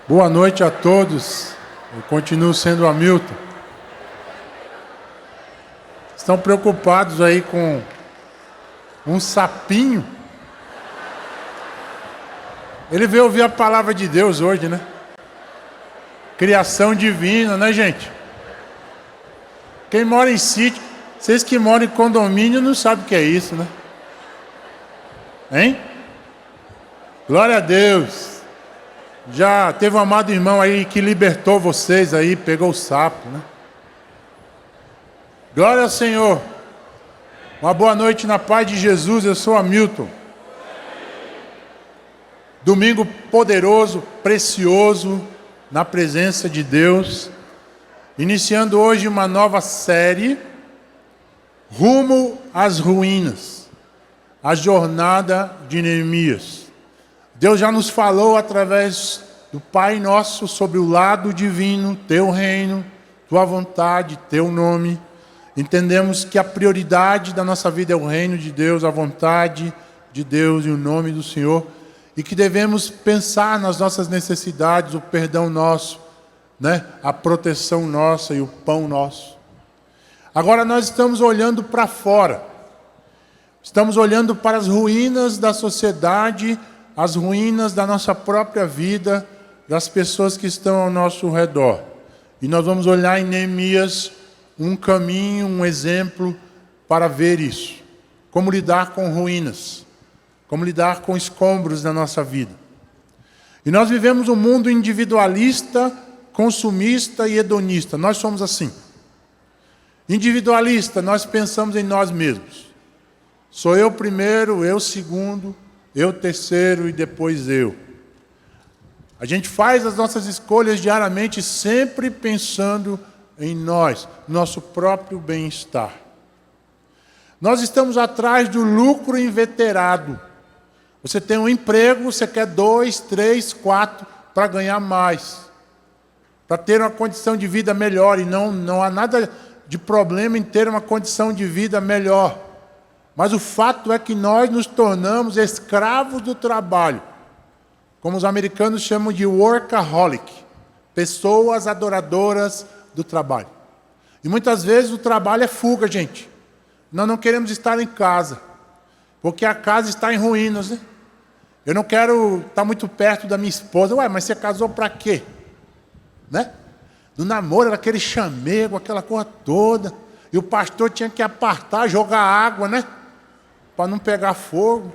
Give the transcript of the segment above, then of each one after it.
Boa noite a todos. Eu continuo sendo o Hamilton. Estão preocupados aí com um sapinho? Ele veio ouvir a palavra de Deus hoje, né? Criação divina, né, gente? Quem mora em sítio, vocês que moram em condomínio não sabem o que é isso, né? Hein? Glória a Deus. Já teve um amado irmão aí que libertou vocês aí, pegou o sapo, né? Glória ao Senhor. Uma boa noite na paz de Jesus, eu sou Hamilton. Domingo poderoso, precioso, na presença de Deus. Iniciando hoje uma nova série, Rumo às Ruínas. A jornada de Neemias. Deus já nos falou através do Pai Nosso sobre o lado divino, Teu reino, Tua vontade, Teu nome. Entendemos que a prioridade da nossa vida é o reino de Deus, a vontade de Deus e o nome do Senhor. E que devemos pensar nas nossas necessidades, o perdão nosso, né? A proteção nossa e o pão nosso. Agora nós estamos olhando para fora. Estamos olhando para as ruínas da sociedade, as ruínas da nossa própria vida, das pessoas que estão ao nosso redor. E nós vamos olhar em Neemias um caminho, um exemplo para ver isso. Como lidar com ruínas, como lidar com escombros da nossa vida. E nós vivemos um mundo individualista, consumista e hedonista. Nós somos assim. Individualista, nós pensamos em nós mesmos. Sou eu primeiro, eu segundo, eu terceiro e depois eu. A gente faz as nossas escolhas diariamente sempre pensando em nós, nosso próprio bem-estar. Nós estamos atrás do lucro inveterado. Você tem um emprego, você quer 2, 3, 4 para ganhar mais. Para ter uma condição de vida melhor. E não há nada de problema em ter uma condição de vida melhor. Mas o fato é que nós nos tornamos escravos do trabalho. Como os americanos chamam de workaholic. Pessoas adoradoras do trabalho. E muitas vezes o trabalho é fuga, gente. Nós não queremos estar em casa. Porque a casa está em ruínas, né? Eu não quero estar muito perto da minha esposa. Ué, mas você casou para quê? Né? No namoro era aquele chamego, aquela coisa toda. E o pastor tinha que apartar, jogar água, né? Para não pegar fogo.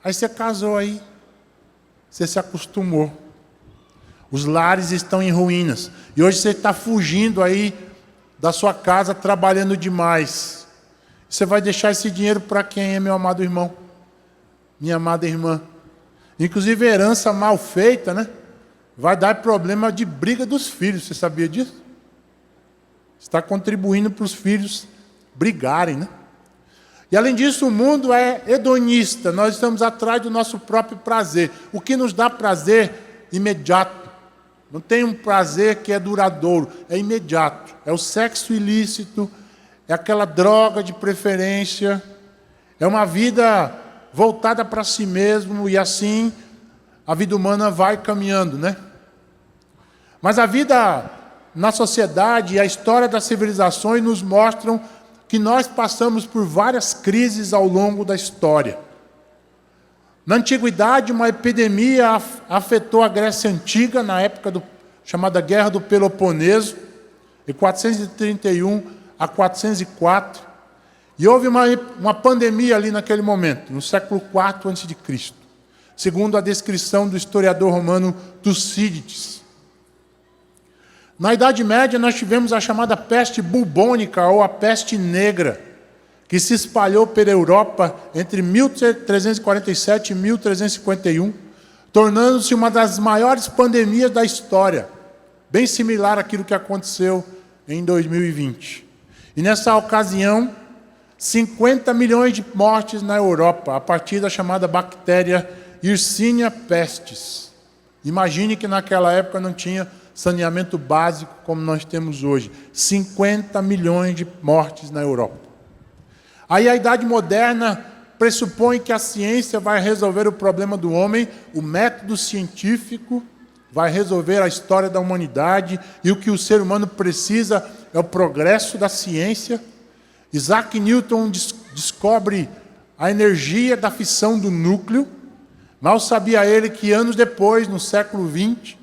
Aí você casou aí. Você se acostumou. Os lares estão em ruínas. E hoje você está fugindo aí da sua casa, trabalhando demais. Você vai deixar esse dinheiro para quem, meu amado irmão? Minha amada irmã. Inclusive herança mal feita, né? Vai dar problema de briga dos filhos. Você sabia disso? Está contribuindo para os filhos brigarem, né? E além disso, o mundo é hedonista. Nós estamos atrás do nosso próprio prazer. O que nos dá prazer imediato. Não tem um prazer que é duradouro. É imediato. É o sexo ilícito. É aquela droga de preferência. É uma vida voltada para si mesmo. E assim, a vida humana vai caminhando, né? Mas a vida na sociedade e a história das civilizações nos mostram que nós passamos por várias crises ao longo da história. Na antiguidade, uma epidemia afetou a Grécia Antiga, na época chamada Guerra do Peloponeso, de 431 a 404. E houve uma pandemia ali naquele momento, no século IV a.C., segundo a descrição do historiador romano Tucídides. Na Idade Média, nós tivemos a chamada peste bubônica, ou a peste negra, que se espalhou pela Europa entre 1347 e 1351, tornando-se uma das maiores pandemias da história, bem similar àquilo que aconteceu em 2020. E nessa ocasião, 50 milhões de mortes na Europa, a partir da chamada bactéria Yersinia pestis. Imagine que naquela época não tinha saneamento básico como nós temos hoje. 50 milhões de mortes na Europa. Aí a Idade Moderna pressupõe que a ciência vai resolver o problema do homem, o método científico vai resolver a história da humanidade, e o que o ser humano precisa é o progresso da ciência. Isaac Newton descobre a energia da fissão do núcleo. Mal sabia ele que anos depois, no século XX,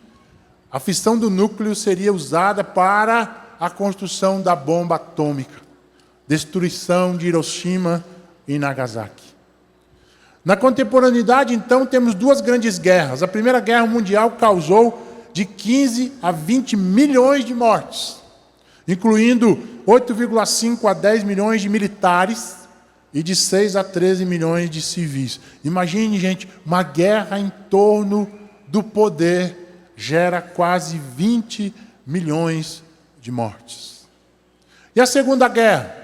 a fissão do núcleo seria usada para a construção da bomba atômica, destruição de Hiroshima e Nagasaki. Na contemporaneidade, então, temos duas grandes guerras. A Primeira Guerra Mundial causou de 15 a 20 milhões de mortes, incluindo 8,5 a 10 milhões de militares e de 6 a 13 milhões de civis. Imagine, gente, uma guerra em torno do poder gera quase 20 milhões de mortes. E a Segunda Guerra,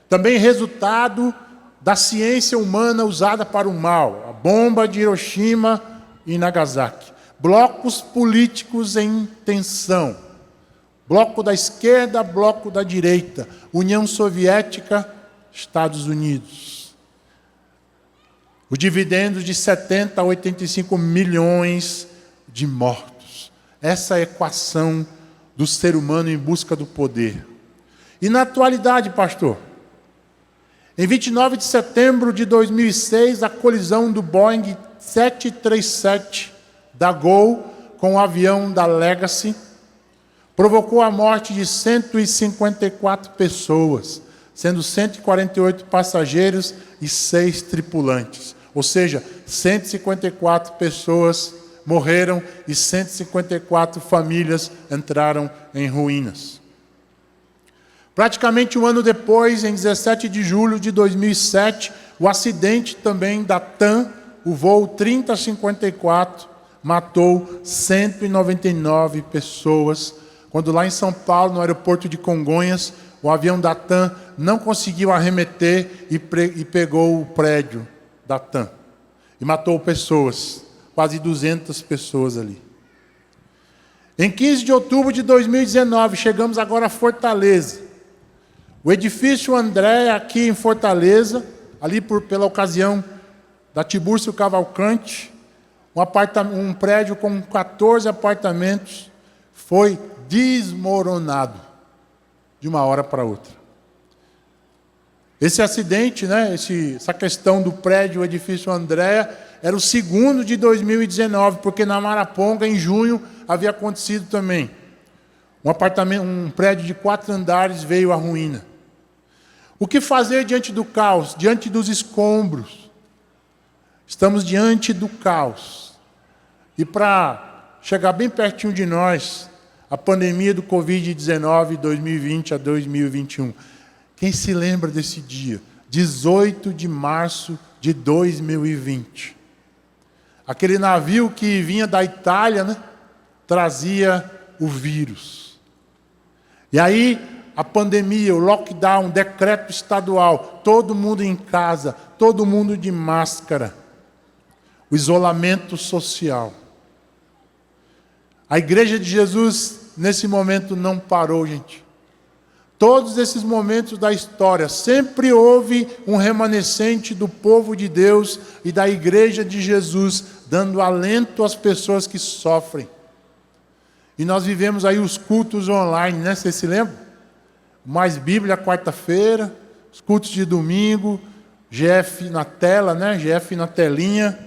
também resultado da ciência humana usada para o mal, a bomba de Hiroshima e Nagasaki. Blocos políticos em tensão. Bloco da esquerda, bloco da direita. União Soviética, Estados Unidos. Os dividendos de 70 a 85 milhões de mortos. Essa é a equação do ser humano em busca do poder. E na atualidade, pastor, em 29 de setembro de 2006, a colisão do Boeing 737 da Gol com o avião da Legacy provocou a morte de 154 pessoas, sendo 148 passageiros e 6 tripulantes. Ou seja, 154 pessoas morreram e 154 famílias entraram em ruínas. Praticamente um ano depois, em 17 de julho de 2007, o acidente também da TAM, o voo 3054, matou 199 pessoas, quando lá em São Paulo, no aeroporto de Congonhas, o avião da TAM não conseguiu arremeter e pegou o prédio da TAM. E matou pessoas, quase 200 pessoas ali. Em 15 de outubro de 2019, chegamos agora a Fortaleza. O edifício Andréa, aqui em Fortaleza, ali pela ocasião da Tibúrcio Cavalcante, um prédio com 14 apartamentos, foi desmoronado de uma hora para outra. Esse acidente, essa questão do prédio, o edifício Andréa, era o segundo de 2019, porque na Maraponga, em junho, havia acontecido também. Um prédio de 4 andares veio à ruína. O que fazer diante do caos, diante dos escombros? Estamos diante do caos. E para chegar bem pertinho de nós, a pandemia do Covid-19, 2020 a 2021. Quem se lembra desse dia? 18 de março de 2020. Aquele navio que vinha da Itália, trazia o vírus. E aí, a pandemia, o lockdown, decreto estadual, todo mundo em casa, todo mundo de máscara. O isolamento social. A Igreja de Jesus, nesse momento, não parou, gente. Todos esses momentos da história, sempre houve um remanescente do povo de Deus e da Igreja de Jesus, dando alento às pessoas que sofrem. E nós vivemos aí os cultos online, Vocês se lembram? Mais Bíblia quarta-feira, os cultos de domingo, GF na tela, GF na telinha.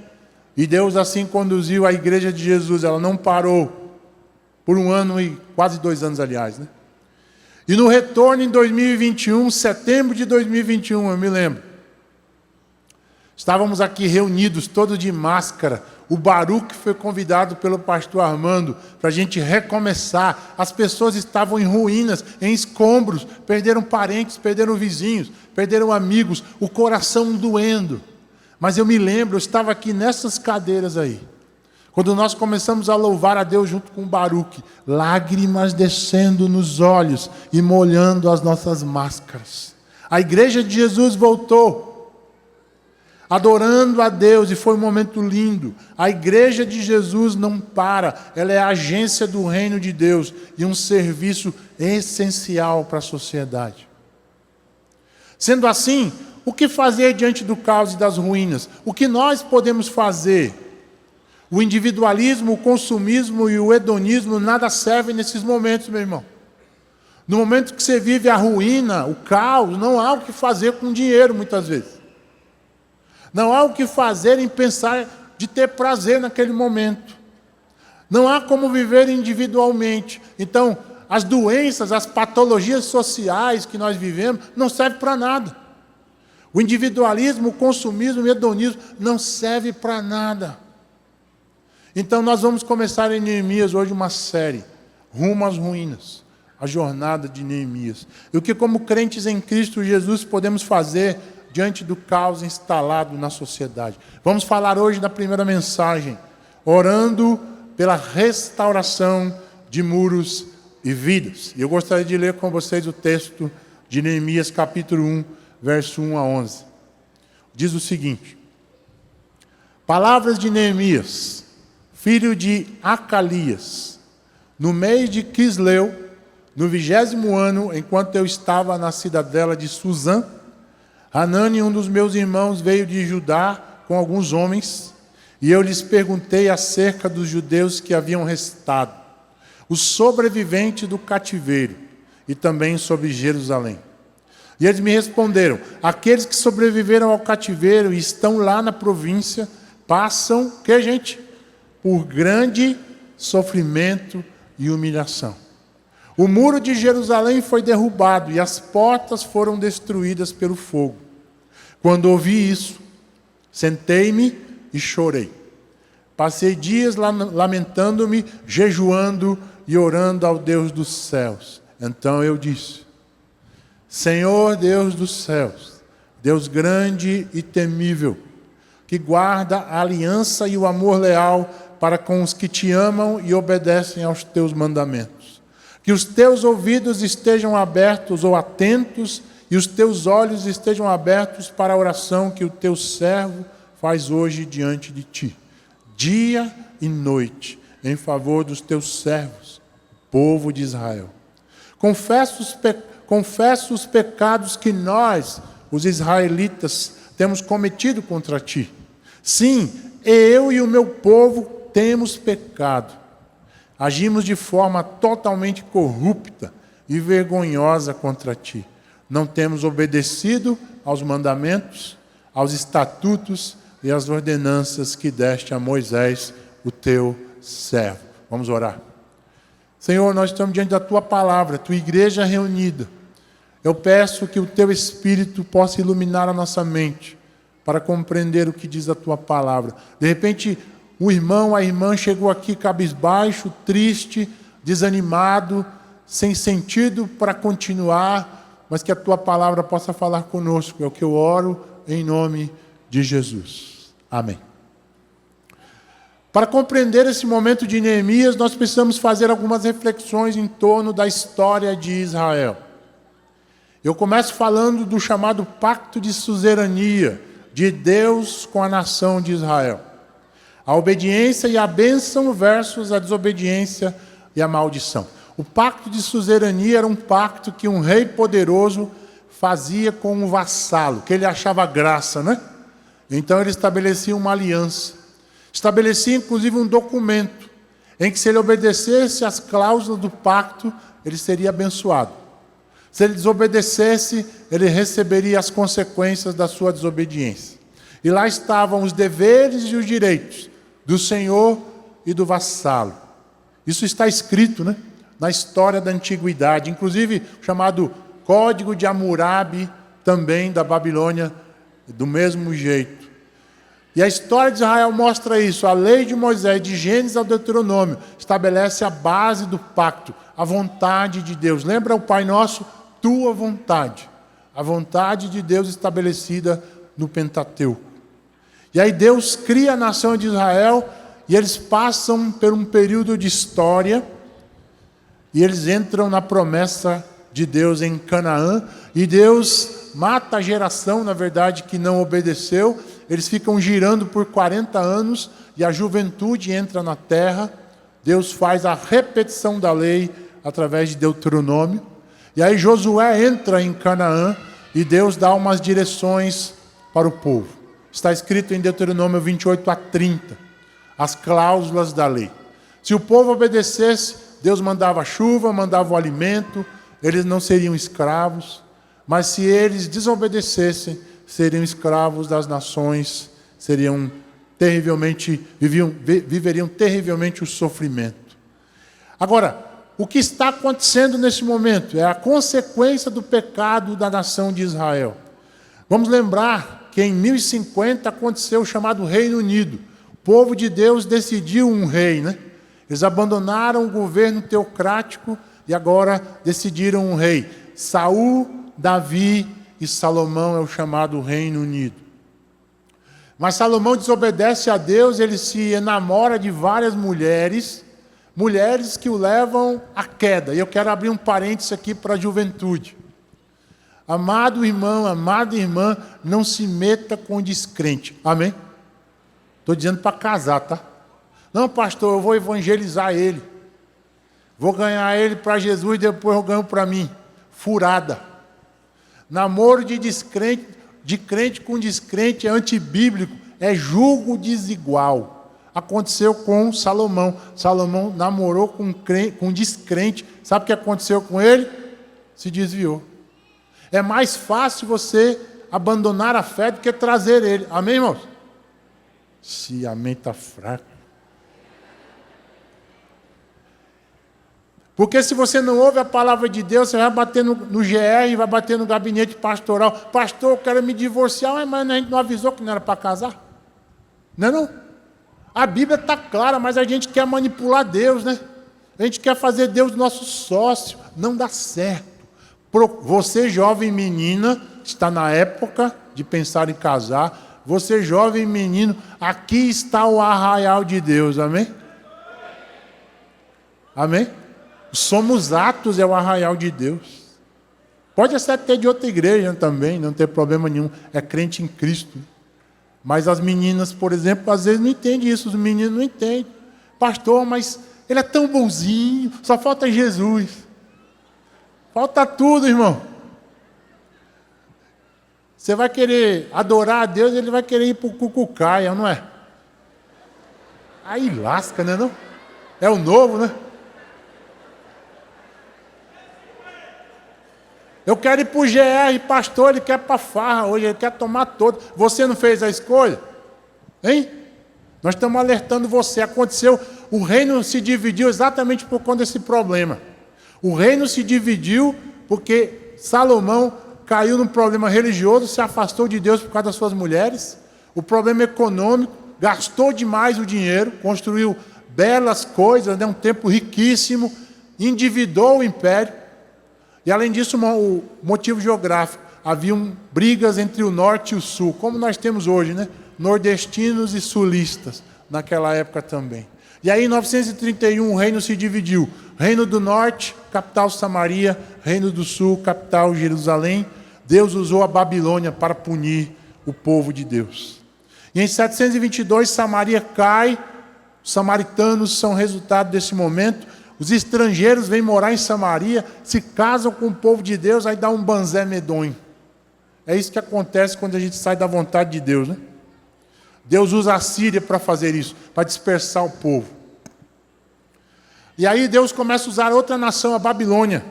E Deus assim conduziu a Igreja de Jesus, ela não parou por 1 ano e quase 2 anos, aliás. E no retorno em 2021, setembro de 2021, eu me lembro, Estávamos aqui reunidos, todos de máscara. O Baruque foi convidado pelo pastor Armando para a gente recomeçar. As pessoas estavam em ruínas, em escombros, perderam parentes, perderam vizinhos, perderam amigos, o coração doendo. Mas eu me lembro, eu estava aqui nessas cadeiras aí, quando nós começamos a louvar a Deus junto com o Baruque, lágrimas descendo nos olhos e molhando as nossas máscaras. A igreja de Jesus voltou, adorando a Deus, e foi um momento lindo. A igreja de Jesus não para, ela é a agência do reino de Deus e um serviço essencial para a sociedade. Sendo assim, o que fazer diante do caos e das ruínas? O que nós podemos fazer? O individualismo, o consumismo e o hedonismo nada servem nesses momentos, meu irmão. No momento que você vive a ruína, o caos, não há o que fazer com dinheiro muitas vezes. Não há o que fazer em pensar de ter prazer naquele momento. Não há como viver individualmente. Então, as doenças, as patologias sociais que nós vivemos não servem para nada. O individualismo, o consumismo, o hedonismo não serve para nada. Então, nós vamos começar em Neemias hoje uma série, Rumo às Ruínas, a jornada de Neemias. E o que, como crentes em Cristo Jesus, podemos fazer diante do caos instalado na sociedade. Vamos falar hoje da primeira mensagem, orando pela restauração de muros e vidas. E eu gostaria de ler com vocês o texto de Neemias, capítulo 1, verso 1 a 11. Diz o seguinte: palavras de Neemias, filho de Acalias, no mês de Quisleu, no 20º ano, enquanto eu estava na cidadela de Suzã, Hanani, um dos meus irmãos, veio de Judá com alguns homens, e eu lhes perguntei acerca dos judeus que haviam restado, os sobreviventes do cativeiro, e também sobre Jerusalém. E eles me responderam: aqueles que sobreviveram ao cativeiro e estão lá na província, passam, que gente? Por grande sofrimento e humilhação. O muro de Jerusalém foi derrubado e as portas foram destruídas pelo fogo. Quando ouvi isso, sentei-me e chorei. Passei dias lamentando-me, jejuando e orando ao Deus dos céus. Então eu disse: Senhor Deus dos céus, Deus grande e temível, que guarda a aliança e o amor leal para com os que te amam e obedecem aos teus mandamentos. Que os teus ouvidos estejam abertos ou atentos e os teus olhos estejam abertos para a oração que o teu servo faz hoje diante de ti, dia e noite, em favor dos teus servos, povo de Israel. Confesso os pecados que nós, os israelitas, temos cometido contra ti. Sim, eu e o meu povo temos pecado. Agimos de forma totalmente corrupta e vergonhosa contra ti. Não temos obedecido aos mandamentos, aos estatutos e às ordenanças que deste a Moisés, o teu servo. Vamos orar. Senhor, nós estamos diante da tua palavra, tua igreja reunida. Eu peço que o teu Espírito possa iluminar a nossa mente para compreender o que diz a tua palavra. De repente, o irmão, a irmã chegou aqui cabisbaixo, triste, desanimado, sem sentido para continuar, mas que a tua palavra possa falar conosco. É o que eu oro em nome de Jesus. Amém. Para compreender esse momento de Neemias, nós precisamos fazer algumas reflexões em torno da história de Israel. Eu começo falando do chamado pacto de suzerania de Deus com a nação de Israel. A obediência e a bênção versus a desobediência e a maldição. O pacto de suzerania era um pacto que um rei poderoso fazia com um vassalo, que ele achava graça, né? Então ele estabelecia uma aliança. Estabelecia inclusive um documento em que, se ele obedecesse às cláusulas do pacto, ele seria abençoado. Se ele desobedecesse, ele receberia as consequências da sua desobediência. E lá estavam os deveres e os direitos do senhor e do vassalo. Isso está escrito, né, na história da antiguidade, inclusive chamado Código de Hammurabi, também da Babilônia, do mesmo jeito. E a história de Israel mostra isso. A lei de Moisés, de Gênesis ao Deuteronômio, estabelece a base do pacto, a vontade de Deus. Lembra o Pai Nosso? Tua vontade. A vontade de Deus estabelecida no Pentateuco. E aí Deus cria a nação de Israel e eles passam por um período de história e eles entram na promessa de Deus em Canaã e Deus mata a geração, na verdade, que não obedeceu. Eles ficam girando por 40 anos e a juventude entra na terra. Deus faz a repetição da lei através de Deuteronômio. E aí Josué entra em Canaã e Deus dá umas direções para o povo. Está escrito em Deuteronômio 28 a 30, as cláusulas da lei. Se o povo obedecesse, Deus mandava chuva, mandava o alimento, eles não seriam escravos. Mas se eles desobedecessem, seriam escravos das nações, viveriam terrivelmente o sofrimento. Agora, o que está acontecendo nesse momento é a consequência do pecado da nação de Israel. Vamos lembrar que em 1050 aconteceu o chamado Reino Unido. O povo de Deus decidiu um rei, né? Eles abandonaram o governo teocrático e agora decidiram um rei. Saul, Davi e Salomão é o chamado Reino Unido. Mas Salomão desobedece a Deus, ele se enamora de várias mulheres que o levam à queda. E eu quero abrir um parênteses aqui para a juventude. Amado irmão, amada irmã, não se meta com descrente. Amém? Estou dizendo para casar, tá? Não, pastor, eu vou evangelizar ele. Vou ganhar ele para Jesus e depois eu ganho para mim. Furada. Namoro de descrente, de crente com descrente é antibíblico, é julgo desigual. Aconteceu com Salomão. Salomão namorou com descrente. Sabe o que aconteceu com ele? Se desviou. É mais fácil você abandonar a fé do que trazer ele. Amém, irmãos? Se amém está fraco. Porque se você não ouve a palavra de Deus, você vai bater no GR, vai bater no gabinete pastoral. Pastor, eu quero me divorciar, mas a gente não avisou que não era para casar. Não é não? A Bíblia está clara, mas a gente quer manipular Deus, né? A gente quer fazer Deus nosso sócio. Não dá certo. Você, jovem menina, está na época de pensar em casar. Você, jovem menino, aqui está o arraial de Deus. Amém? Amém? Somos Atos, é o arraial de Deus. Pode ser até de outra igreja também, não tem problema nenhum. É crente em Cristo. Mas as meninas, por exemplo, às vezes não entendem isso. Os meninos não entendem. Pastor, mas ele é tão bonzinho, só falta Jesus. Falta tudo, irmão. Você vai querer adorar a Deus, ele vai querer ir para o cucucaia, não é? Aí lasca, né não? É o novo, né? Eu quero ir para o GR, pastor, ele quer para a farra hoje, ele quer tomar todo. Você não fez a escolha? Hein? Nós estamos alertando você. Aconteceu, o reino se dividiu exatamente por conta desse problema. O reino se dividiu porque Salomão caiu num problema religioso, se afastou de Deus por causa das suas mulheres. O problema econômico, gastou demais o dinheiro, construiu belas coisas, né, um templo riquíssimo, endividou o império. E além disso, o motivo geográfico. Haviam brigas entre o norte e o sul, como nós temos hoje, né? Nordestinos e sulistas, naquela época também. E aí, em 931, o reino se dividiu. Reino do norte, capital Samaria. Reino do sul, capital Jerusalém. Deus usou a Babilônia para punir o povo de Deus. E em 722, Samaria cai. Os samaritanos são resultado desse momento. Os estrangeiros vêm morar em Samaria, se casam com o povo de Deus, aí dá um banzé medonho. É isso que acontece quando a gente sai da vontade de Deus, né? Deus usa a Síria para fazer isso, para dispersar o povo. E aí Deus começa a usar outra nação, a Babilônia.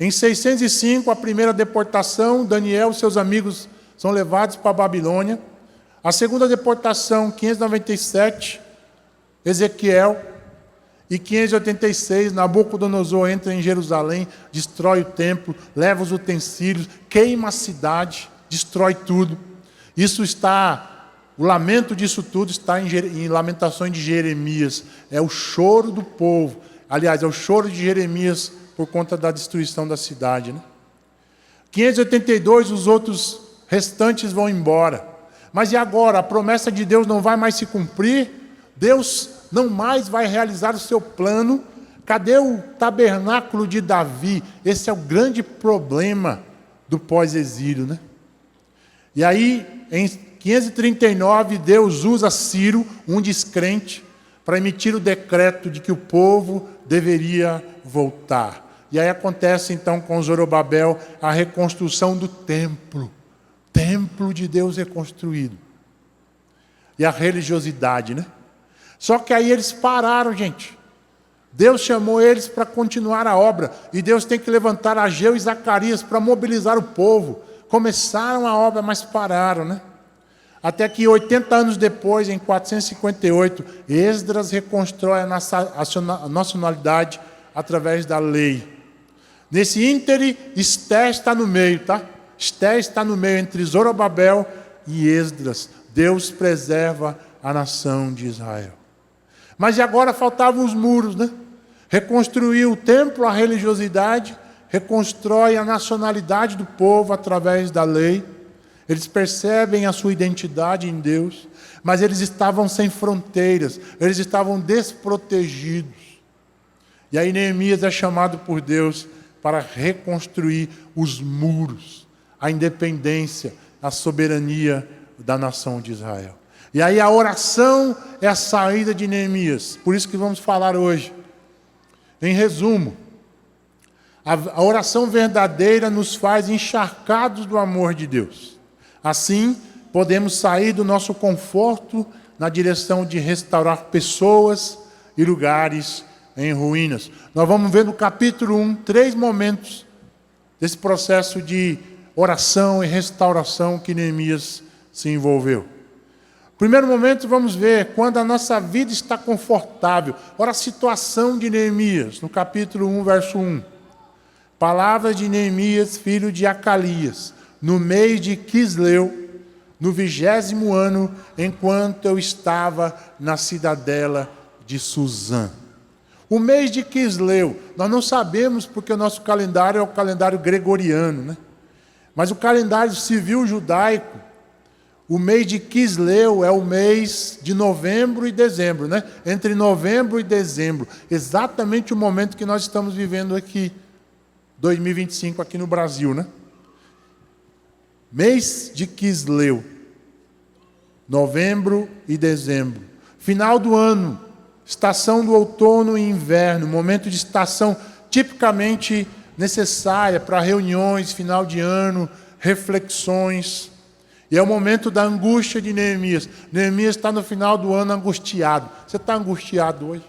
Em 605, a primeira deportação, Daniel e seus amigos são levados para a Babilônia. A segunda deportação, 597, Ezequiel. E 586, Nabucodonosor entra em Jerusalém, destrói o templo, leva os utensílios, queima a cidade, destrói tudo. Isso está O lamento disso tudo está em Lamentações de Jeremias. É o choro do povo. Aliás, é o choro de Jeremias por conta da destruição da cidade, né? 582, os outros restantes vão embora. Mas e agora? A promessa de Deus não vai mais se cumprir? Deus não mais vai realizar o seu plano? Cadê o tabernáculo de Davi? Esse é o grande problema do pós-exílio, né? E aí, em 539, Deus usa Ciro, um descrente, para emitir o decreto de que o povo deveria voltar. E aí acontece então com Zorobabel a reconstrução do templo. Templo de Deus reconstruído. E a religiosidade, né? Só que aí eles pararam, gente. Deus chamou eles para continuar a obra. E Deus tem que levantar Ageu e Zacarias para mobilizar o povo. Começaram a obra, mas pararam, né? Até que 80 anos depois, em 458, Esdras reconstrói a nacionalidade através da lei. Nesse íntere, Esté está no meio, tá? Esté está no meio entre Zorobabel e Esdras. Deus preserva a nação de Israel. Mas e agora faltavam os muros, né? Reconstruir o templo, a religiosidade, reconstrói a nacionalidade do povo através da lei. Eles percebem a sua identidade em Deus, mas eles estavam sem fronteiras, eles estavam desprotegidos. E aí Neemias é chamado por Deus para reconstruir os muros, a independência, a soberania da nação de Israel. E aí a oração é a saída de Neemias. Por isso que vamos falar hoje. Em resumo, a oração verdadeira nos faz encharcados do amor de Deus. Assim, podemos sair do nosso conforto na direção de restaurar pessoas e lugares em ruínas. Nós vamos ver no capítulo 1, 3 momentos desse processo de oração e restauração que Neemias se envolveu. Primeiro momento, vamos ver quando a nossa vida está confortável. Olha a situação de Neemias, no capítulo 1, verso 1. Palavras de Neemias, filho de Acalias, no mês de Quisleu, no 20º ano, enquanto eu estava na cidadela de Suzã. O mês de Quisleu, nós não sabemos porque o nosso calendário é o calendário gregoriano, né? Mas o calendário civil judaico, o mês de Quisleu é o mês de novembro e dezembro, né? Entre novembro e dezembro, exatamente o momento que nós estamos vivendo aqui, 2025, aqui no Brasil, né? Mês de Quisleu, novembro e dezembro. Final do ano, estação do outono e inverno, momento de estação tipicamente necessária para reuniões, final de ano, reflexões. E é o momento da angústia de Neemias. Neemias está no final do ano angustiado. Você está angustiado hoje?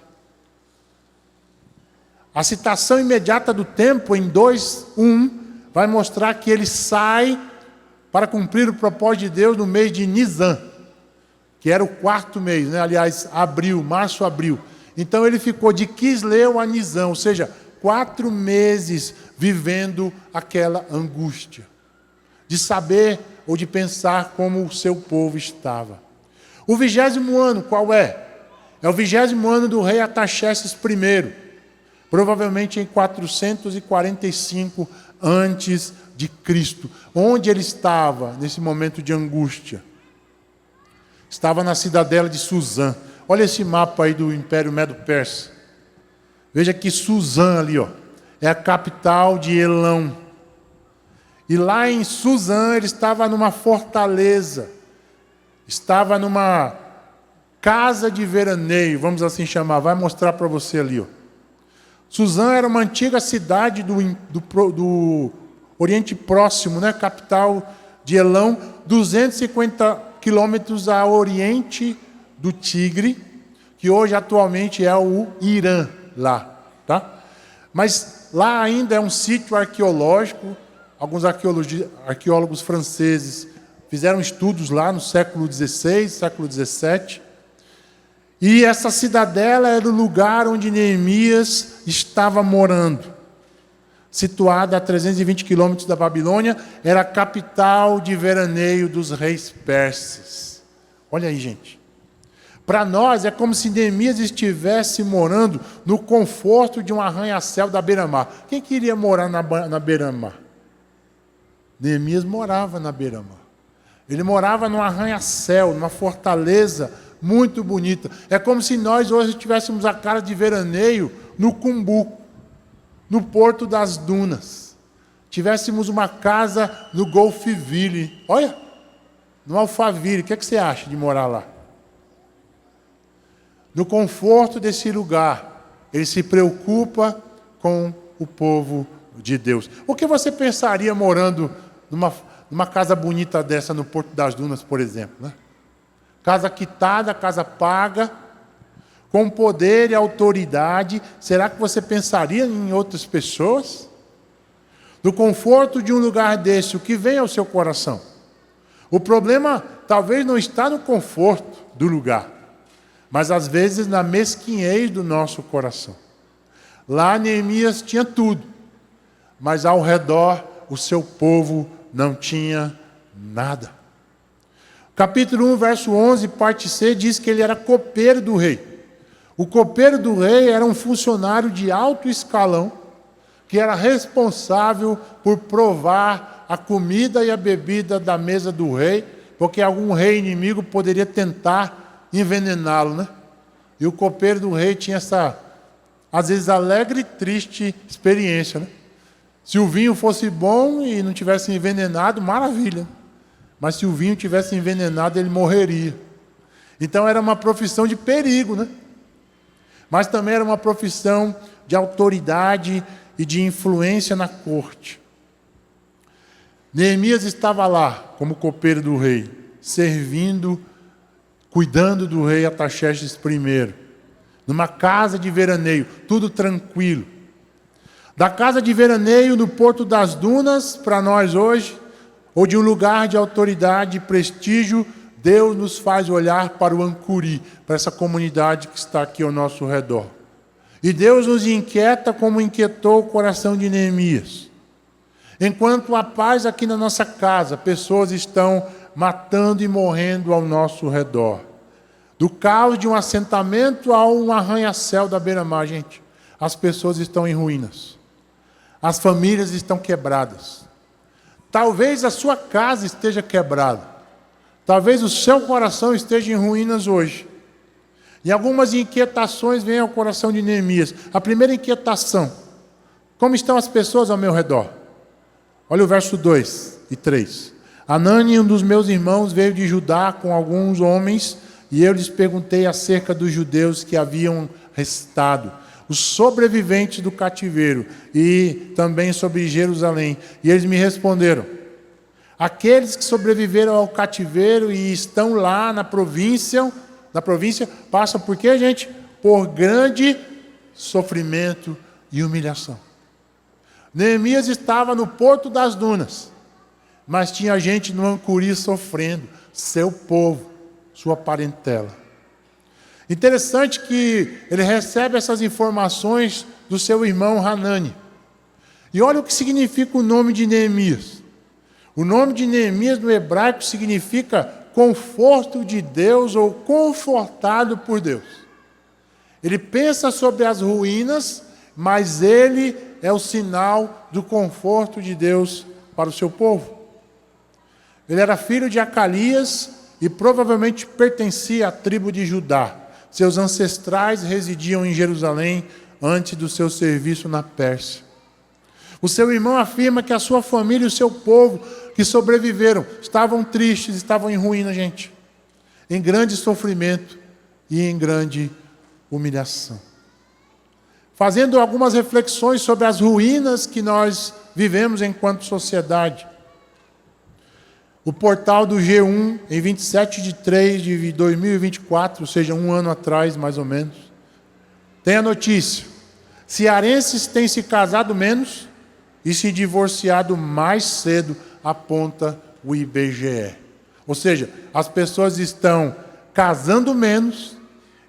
A citação imediata do tempo, em 2:1, vai mostrar que ele sai para cumprir o propósito de Deus no mês de Nisan, que era o 4º mês, né? Aliás, abril, março, abril. Então ele ficou de Quisleu a Nisan, ou seja, 4 meses vivendo aquela angústia, de saber ou de pensar como o seu povo estava. O 20º ano, qual é? É o 20º ano do rei Artaxerxes I, provavelmente em 445 antes de Cristo. Onde ele estava nesse momento de angústia? Estava na cidadela de Suzã. Olha esse mapa aí do Império Medo-Persa. Veja que Suzã ali, ó, é a capital de Elão. E lá em Suzã ele estava numa fortaleza, estava numa casa de veraneio, vamos assim chamar, vai mostrar para você ali, ó. Suzã era uma antiga cidade do Oriente Próximo, né? Capital de Elão, 250 quilômetros a oriente do Tigre, que hoje atualmente é o Irã lá, tá? Mas lá ainda é um sítio arqueológico. Alguns arqueólogos franceses fizeram estudos lá no século XVI, século XVII. E essa cidadela era o lugar onde Neemias estava morando. Situada a 320 quilômetros da Babilônia, era a capital de veraneio dos reis persas. Olha aí, gente. Para nós é como se Neemias estivesse morando no conforto de um arranha-céu da beira-mar. Quem queria morar na beira-mar? Neemias morava na beira-mar. Ele morava num arranha-céu, numa fortaleza muito bonita. É como se nós hoje tivéssemos a cara de veraneio no Cumbuco, no Porto das Dunas. Tivéssemos uma casa no Golfville. Olha, no Alphaville. O que você acha de morar lá? No conforto desse lugar, ele se preocupa com o povo de Deus. O que você pensaria morando numa casa bonita dessa no Porto das Dunas, por exemplo, né? Casa quitada, casa paga, com poder e autoridade. Será que você pensaria em outras pessoas? No conforto de um lugar desse, o que vem ao seu coração? O problema talvez não está no conforto do lugar, mas às vezes na mesquinhez do nosso coração. Lá Neemias tinha tudo, mas ao redor o seu povo não tinha nada. Capítulo 1, verso 11, parte C, diz que ele era copeiro do rei. O copeiro do rei era um funcionário de alto escalão, que era responsável por provar a comida e a bebida da mesa do rei, porque algum rei inimigo poderia tentar envenená-lo, né? E o copeiro do rei tinha essa, às vezes, alegre e triste experiência, né? Se o vinho fosse bom e não tivesse envenenado, maravilha. Mas se o vinho tivesse envenenado, ele morreria. Então era uma profissão de perigo, né? Mas também era uma profissão de autoridade e de influência na corte. Neemias estava lá, como copeiro do rei, servindo, cuidando do rei Artaxerxes I, numa casa de veraneio, tudo tranquilo. Da casa de veraneio no Porto das Dunas, para nós hoje, ou de um lugar de autoridade e prestígio, Deus nos faz olhar para o Ancuri, para essa comunidade que está aqui ao nosso redor. E Deus nos inquieta como inquietou o coração de Neemias. Enquanto há paz aqui na nossa casa, pessoas estão matando e morrendo ao nosso redor. Do caos de um assentamento a um arranha-céu da beira-mar, gente, as pessoas estão em ruínas. As famílias estão quebradas. Talvez a sua casa esteja quebrada. Talvez o seu coração esteja em ruínas hoje. E algumas inquietações vêm ao coração de Neemias. A primeira inquietação: como estão as pessoas ao meu redor? Olha o verso 2 e 3. Anani, um dos meus irmãos, veio de Judá com alguns homens, e eu lhes perguntei acerca dos judeus que haviam restado, os sobreviventes do cativeiro, e também sobre Jerusalém. E eles me responderam: aqueles que sobreviveram ao cativeiro e estão lá na província, passam por quê, gente? Por grande sofrimento e humilhação. Neemias estava no Porto das Dunas, mas tinha gente no Ancuri sofrendo, seu povo, sua parentela. Interessante que ele recebe essas informações do seu irmão Hanani. E olha o que significa o nome de Neemias. O nome de Neemias no hebraico significa conforto de Deus ou confortado por Deus. Ele pensa sobre as ruínas, mas ele é o sinal do conforto de Deus para o seu povo. Ele era filho de Acalias e provavelmente pertencia à tribo de Judá. Seus ancestrais residiam em Jerusalém antes do seu serviço na Pérsia. O seu irmão afirma que a sua família e o seu povo que sobreviveram estavam tristes, estavam em ruína, gente, em grande sofrimento e em grande humilhação. Fazendo algumas reflexões sobre as ruínas que nós vivemos enquanto sociedade. O portal do G1, em 27/3 de 2024, ou seja, um ano atrás, mais ou menos, tem a notícia: cearenses têm se casado menos e se divorciado mais cedo, aponta o IBGE. Ou seja, as pessoas estão casando menos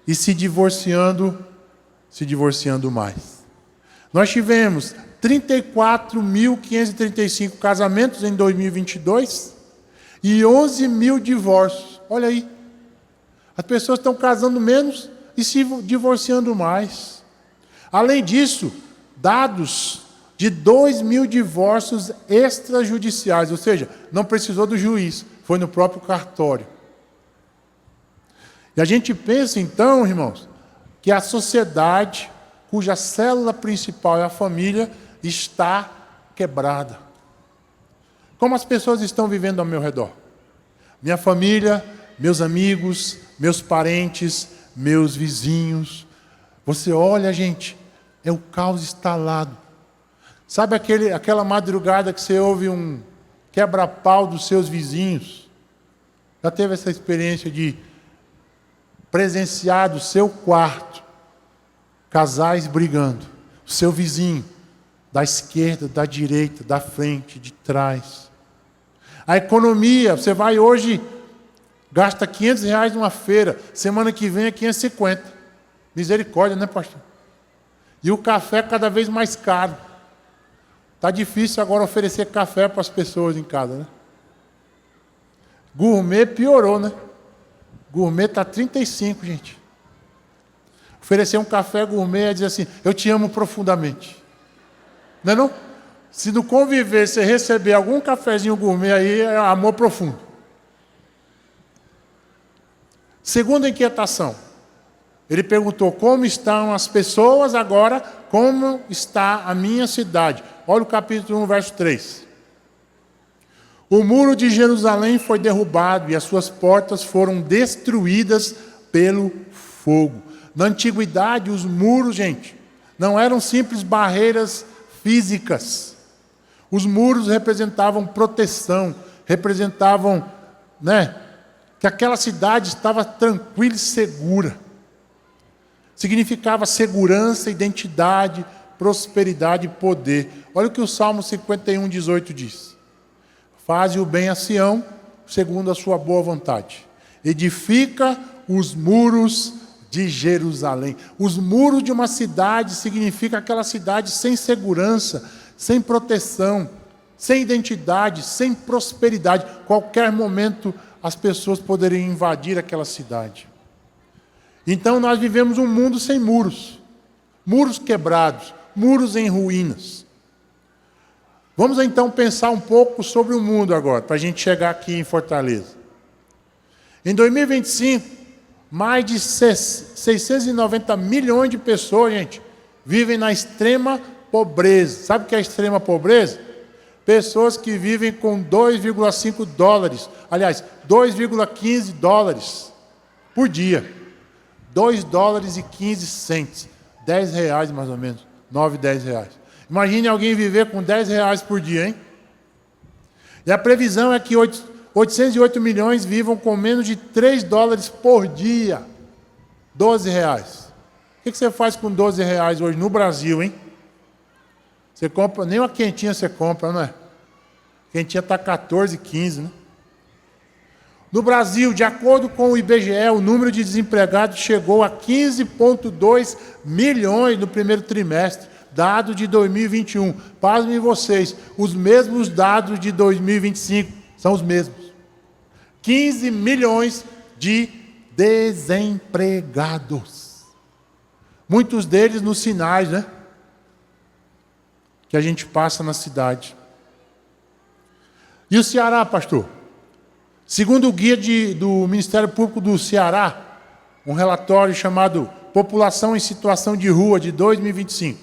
e se divorciando mais. Nós tivemos 34.535 casamentos em 2022 e 11 mil divórcios. Olha aí. As pessoas estão casando menos e se divorciando mais. Além disso, dados de 2.000 divórcios extrajudiciais, ou seja, não precisou do juiz, foi no próprio cartório. E a gente pensa então, irmãos, que a sociedade, cuja célula principal é a família, está quebrada. Como as pessoas estão vivendo ao meu redor? Minha família, meus amigos, meus parentes, meus vizinhos. Você olha, gente, é o caos instalado. Sabe aquela madrugada que você ouve um quebra-pau dos seus vizinhos? Já teve essa experiência de presenciar do seu quarto casais brigando? O seu vizinho, da esquerda, da direita, da frente, de trás. A economia, você vai hoje, gasta R$500 numa feira, semana que vem é 550. Misericórdia, né, pastor? E o café cada vez mais caro. Está difícil agora oferecer café para as pessoas em casa, né? Gourmet piorou, né? Gourmet está 35, gente. Oferecer um café gourmet é dizer assim, eu te amo profundamente. Não é não? Se no conviver você receber algum cafezinho gourmet aí, é amor profundo. Segunda inquietação. Ele perguntou, como estão as pessoas agora? Como está a minha cidade? Olha o capítulo 1, verso 3. O muro de Jerusalém foi derrubado e as suas portas foram destruídas pelo fogo. Na antiguidade, os muros, gente, não eram simples barreiras físicas. Os muros representavam proteção, representavam, que aquela cidade estava tranquila e segura. Significava segurança, identidade, prosperidade e poder. Olha o que o Salmo 51, 18 diz. Faze o bem a Sião, segundo a sua boa vontade. Edifica os muros de Jerusalém. Os muros de uma cidade significa aquela cidade sem segurança, sem proteção, sem identidade, sem prosperidade. Qualquer momento as pessoas poderiam invadir aquela cidade. Então nós vivemos um mundo sem muros. Muros quebrados, muros em ruínas. Vamos então pensar um pouco sobre o mundo agora, para a gente chegar aqui em Fortaleza. Em 2025, mais de 690 milhões de pessoas, gente, vivem na extrema pobreza. Sabe o que é a extrema pobreza? Pessoas que vivem com 2,5 dólares, aliás, 2,15 dólares por dia. 2 dólares e 15 centes. R$10 mais ou menos. 9, R$10. Imagine alguém viver com R$10 por dia, hein? E a previsão é que 808 milhões vivam com menos de 3 dólares por dia. R$12. O que você faz com R$12 hoje no Brasil, hein? Você compra, nem uma quentinha você compra, não é? Quentinha está 14, 15, né? No Brasil, de acordo com o IBGE, o número de desempregados chegou a 15,2 milhões no primeiro trimestre, dado de 2021. Pasmem vocês, os mesmos dados de 2025 são os mesmos. 15 milhões de desempregados. Muitos deles nos sinais, né? Que a gente passa na cidade. E o Ceará, pastor? Segundo o guia do Ministério Público do Ceará, um relatório chamado População em Situação de Rua, de 2025.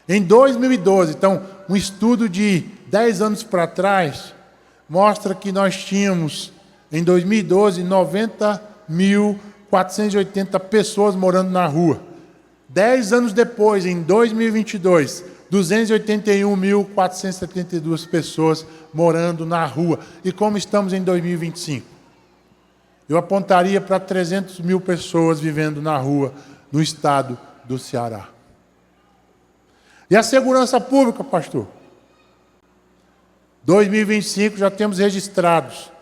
Em 2012, então, um estudo de 10 anos para trás, mostra que nós tínhamos, em 2012, 90.480 pessoas morando na rua. 10 anos depois, em 2022, 281.472 pessoas morando na rua. E como estamos em 2025? Eu apontaria para 300 mil pessoas vivendo na rua no estado do Ceará. E a segurança pública, pastor? 2025 já temos registrados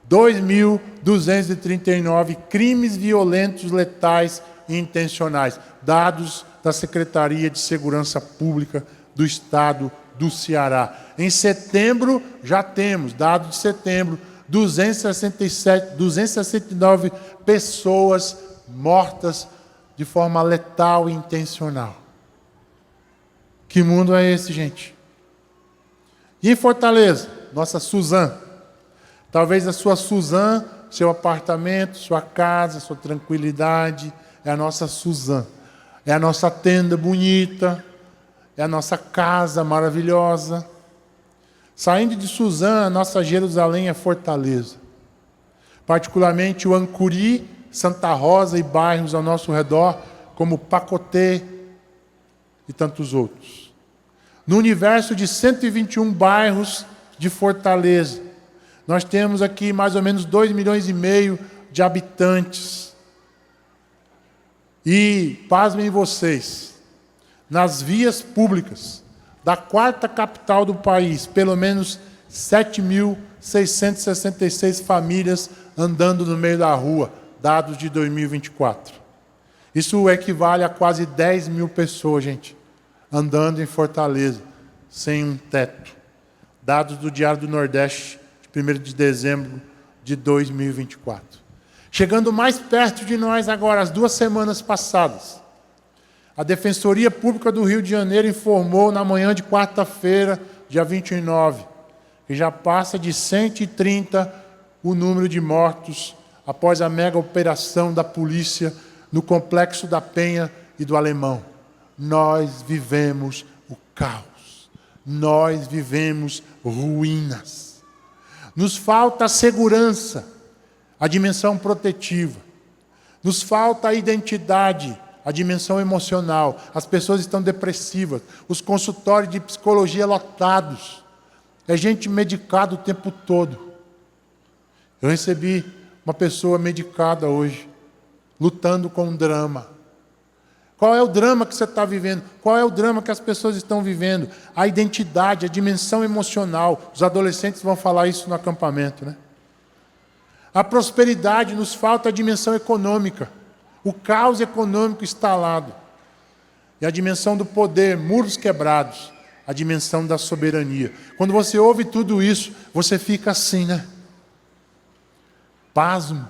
2.239 crimes violentos, letais e intencionais. Dados da Secretaria de Segurança Pública do Estado do Ceará. Em setembro, já temos, dados de setembro, 269 pessoas mortas de forma letal e intencional. Que mundo é esse, gente? E em Fortaleza, nossa Suzã. Talvez a sua Suzã, seu apartamento, sua casa, sua tranquilidade, é a nossa Suzã. É a nossa tenda bonita, é a nossa casa maravilhosa. Saindo de Suzã, a nossa Jerusalém é Fortaleza. Particularmente o Ancuri, Santa Rosa e bairros ao nosso redor, como Pacotê e tantos outros. No universo de 121 bairros de Fortaleza, nós temos aqui mais ou menos 2,5 milhões de habitantes. E, pasmem vocês, nas vias públicas da quarta capital do país, pelo menos 7.666 famílias andando no meio da rua, dados de 2024. Isso equivale a quase 10 mil pessoas, gente, andando em Fortaleza, sem um teto. Dados do Diário do Nordeste, de 1º de dezembro de 2024. Chegando mais perto de nós agora, as 2 semanas passadas, a Defensoria Pública do Rio de Janeiro informou na manhã de quarta-feira, dia 29, que já passa de 130 o número de mortos após a mega operação da polícia no Complexo da Penha e do Alemão. Nós vivemos o caos. Nós vivemos ruínas. Nos falta segurança, a dimensão protetiva. Nos falta a identidade, a dimensão emocional. As pessoas estão depressivas. Os consultórios de psicologia lotados. É gente medicada o tempo todo. Eu recebi uma pessoa medicada hoje, lutando com um drama. Qual é o drama que você está vivendo? Qual é o drama que as pessoas estão vivendo? A identidade, a dimensão emocional. Os adolescentes vão falar isso no acampamento, né? A prosperidade, nos falta a dimensão econômica. O caos econômico instalado. E a dimensão do poder, muros quebrados. A dimensão da soberania. Quando você ouve tudo isso, você fica assim, né? Pasmo.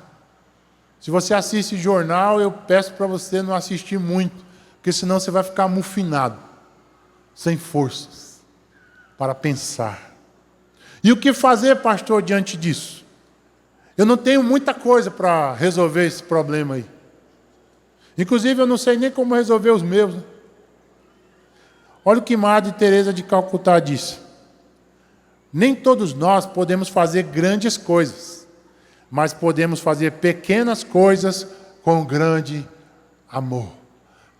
Se você assiste jornal, eu peço para você não assistir muito, porque senão você vai ficar amufinado, sem forças, para pensar. E o que fazer, pastor, diante disso? Eu não tenho muita coisa para resolver esse problema aí. Inclusive, eu não sei nem como resolver os meus, né? Olha o que Madre Teresa de Calcutá disse. Nem todos nós podemos fazer grandes coisas, mas podemos fazer pequenas coisas com grande amor.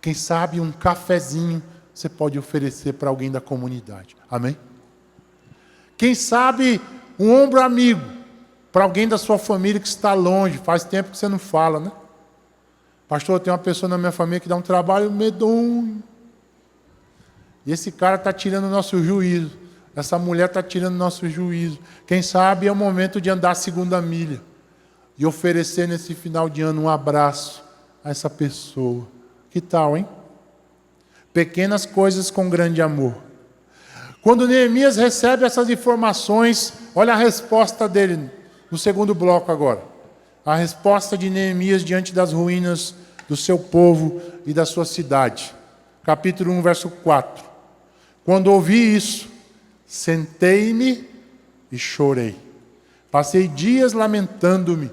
Quem sabe um cafezinho você pode oferecer para alguém da comunidade. Amém? Quem sabe um ombro amigo para alguém da sua família que está longe. Faz tempo que você não fala, né? Pastor, tem uma pessoa na minha família que dá um trabalho medonho. E esse cara está tirando o nosso juízo. Essa mulher está tirando o nosso juízo. Quem sabe é o momento de andar a segunda milha. E oferecer nesse final de ano um abraço a essa pessoa. Que tal, hein? Pequenas coisas com grande amor. Quando Neemias recebe essas informações, olha a resposta dele no segundo bloco agora. A resposta de Neemias diante das ruínas do seu povo e da sua cidade. Capítulo 1, verso 4. Quando ouvi isso, sentei-me e chorei. Passei dias lamentando-me,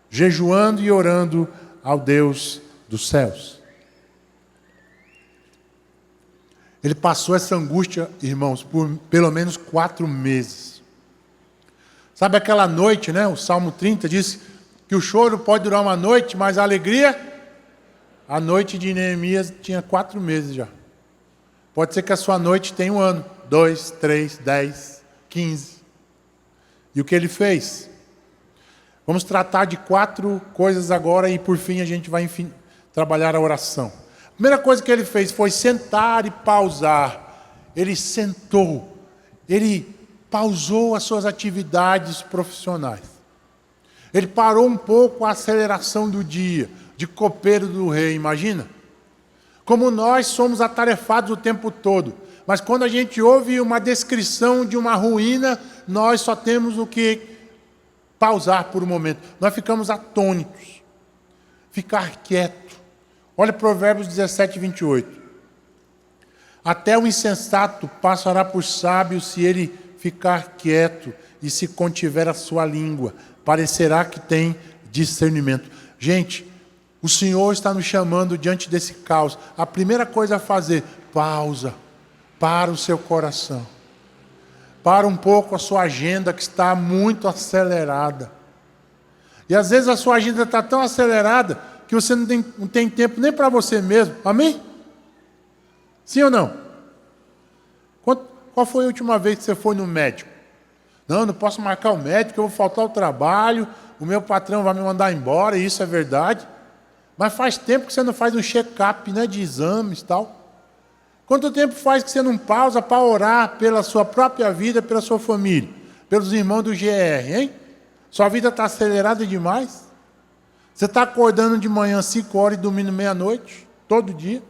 jejuando e orando ao Deus dos céus. Ele passou essa angústia, irmãos, por pelo menos 4 meses. Sabe aquela noite, né? O Salmo 30 diz que o choro pode durar uma noite, mas a alegria, a noite de Neemias tinha 4 meses já. Pode ser que a sua noite tenha 1 ano, 2, 3, 10, 15. E o que ele fez? Vamos tratar de 4 coisas agora e por fim a gente vai trabalhar a oração. A primeira coisa que ele fez foi sentar e pausar. Ele sentou, ele pausou as suas atividades profissionais. Ele parou um pouco a aceleração do dia, de copeiro do rei, imagina? Como nós somos atarefados o tempo todo, mas quando a gente ouve uma descrição de uma ruína, nós só temos o que pausar por um momento. Nós ficamos atônitos. Ficar quieto. Olha Provérbios 17, 28. Até o insensato passará por sábio se ele ficar quieto e se contiver a sua língua. Parecerá que tem discernimento. Gente, o Senhor está nos chamando diante desse caos. A primeira coisa a fazer, pausa. Para o seu coração. Para um pouco a sua agenda que está muito acelerada. E às vezes a sua agenda está tão acelerada que você não tem tempo nem para você mesmo. Amém? Sim ou não? Qual foi a última vez que você foi no médico? Não posso marcar o médico, eu vou faltar ao trabalho, o meu patrão vai me mandar embora, e isso é verdade. Mas faz tempo que você não faz um check-up, né, de exames e tal. Quanto tempo faz que você não pausa para orar pela sua própria vida, pela sua família, pelos irmãos do GR, hein? Sua vida está acelerada demais? Você está acordando de manhã 5 horas e dormindo meia-noite, todo dia?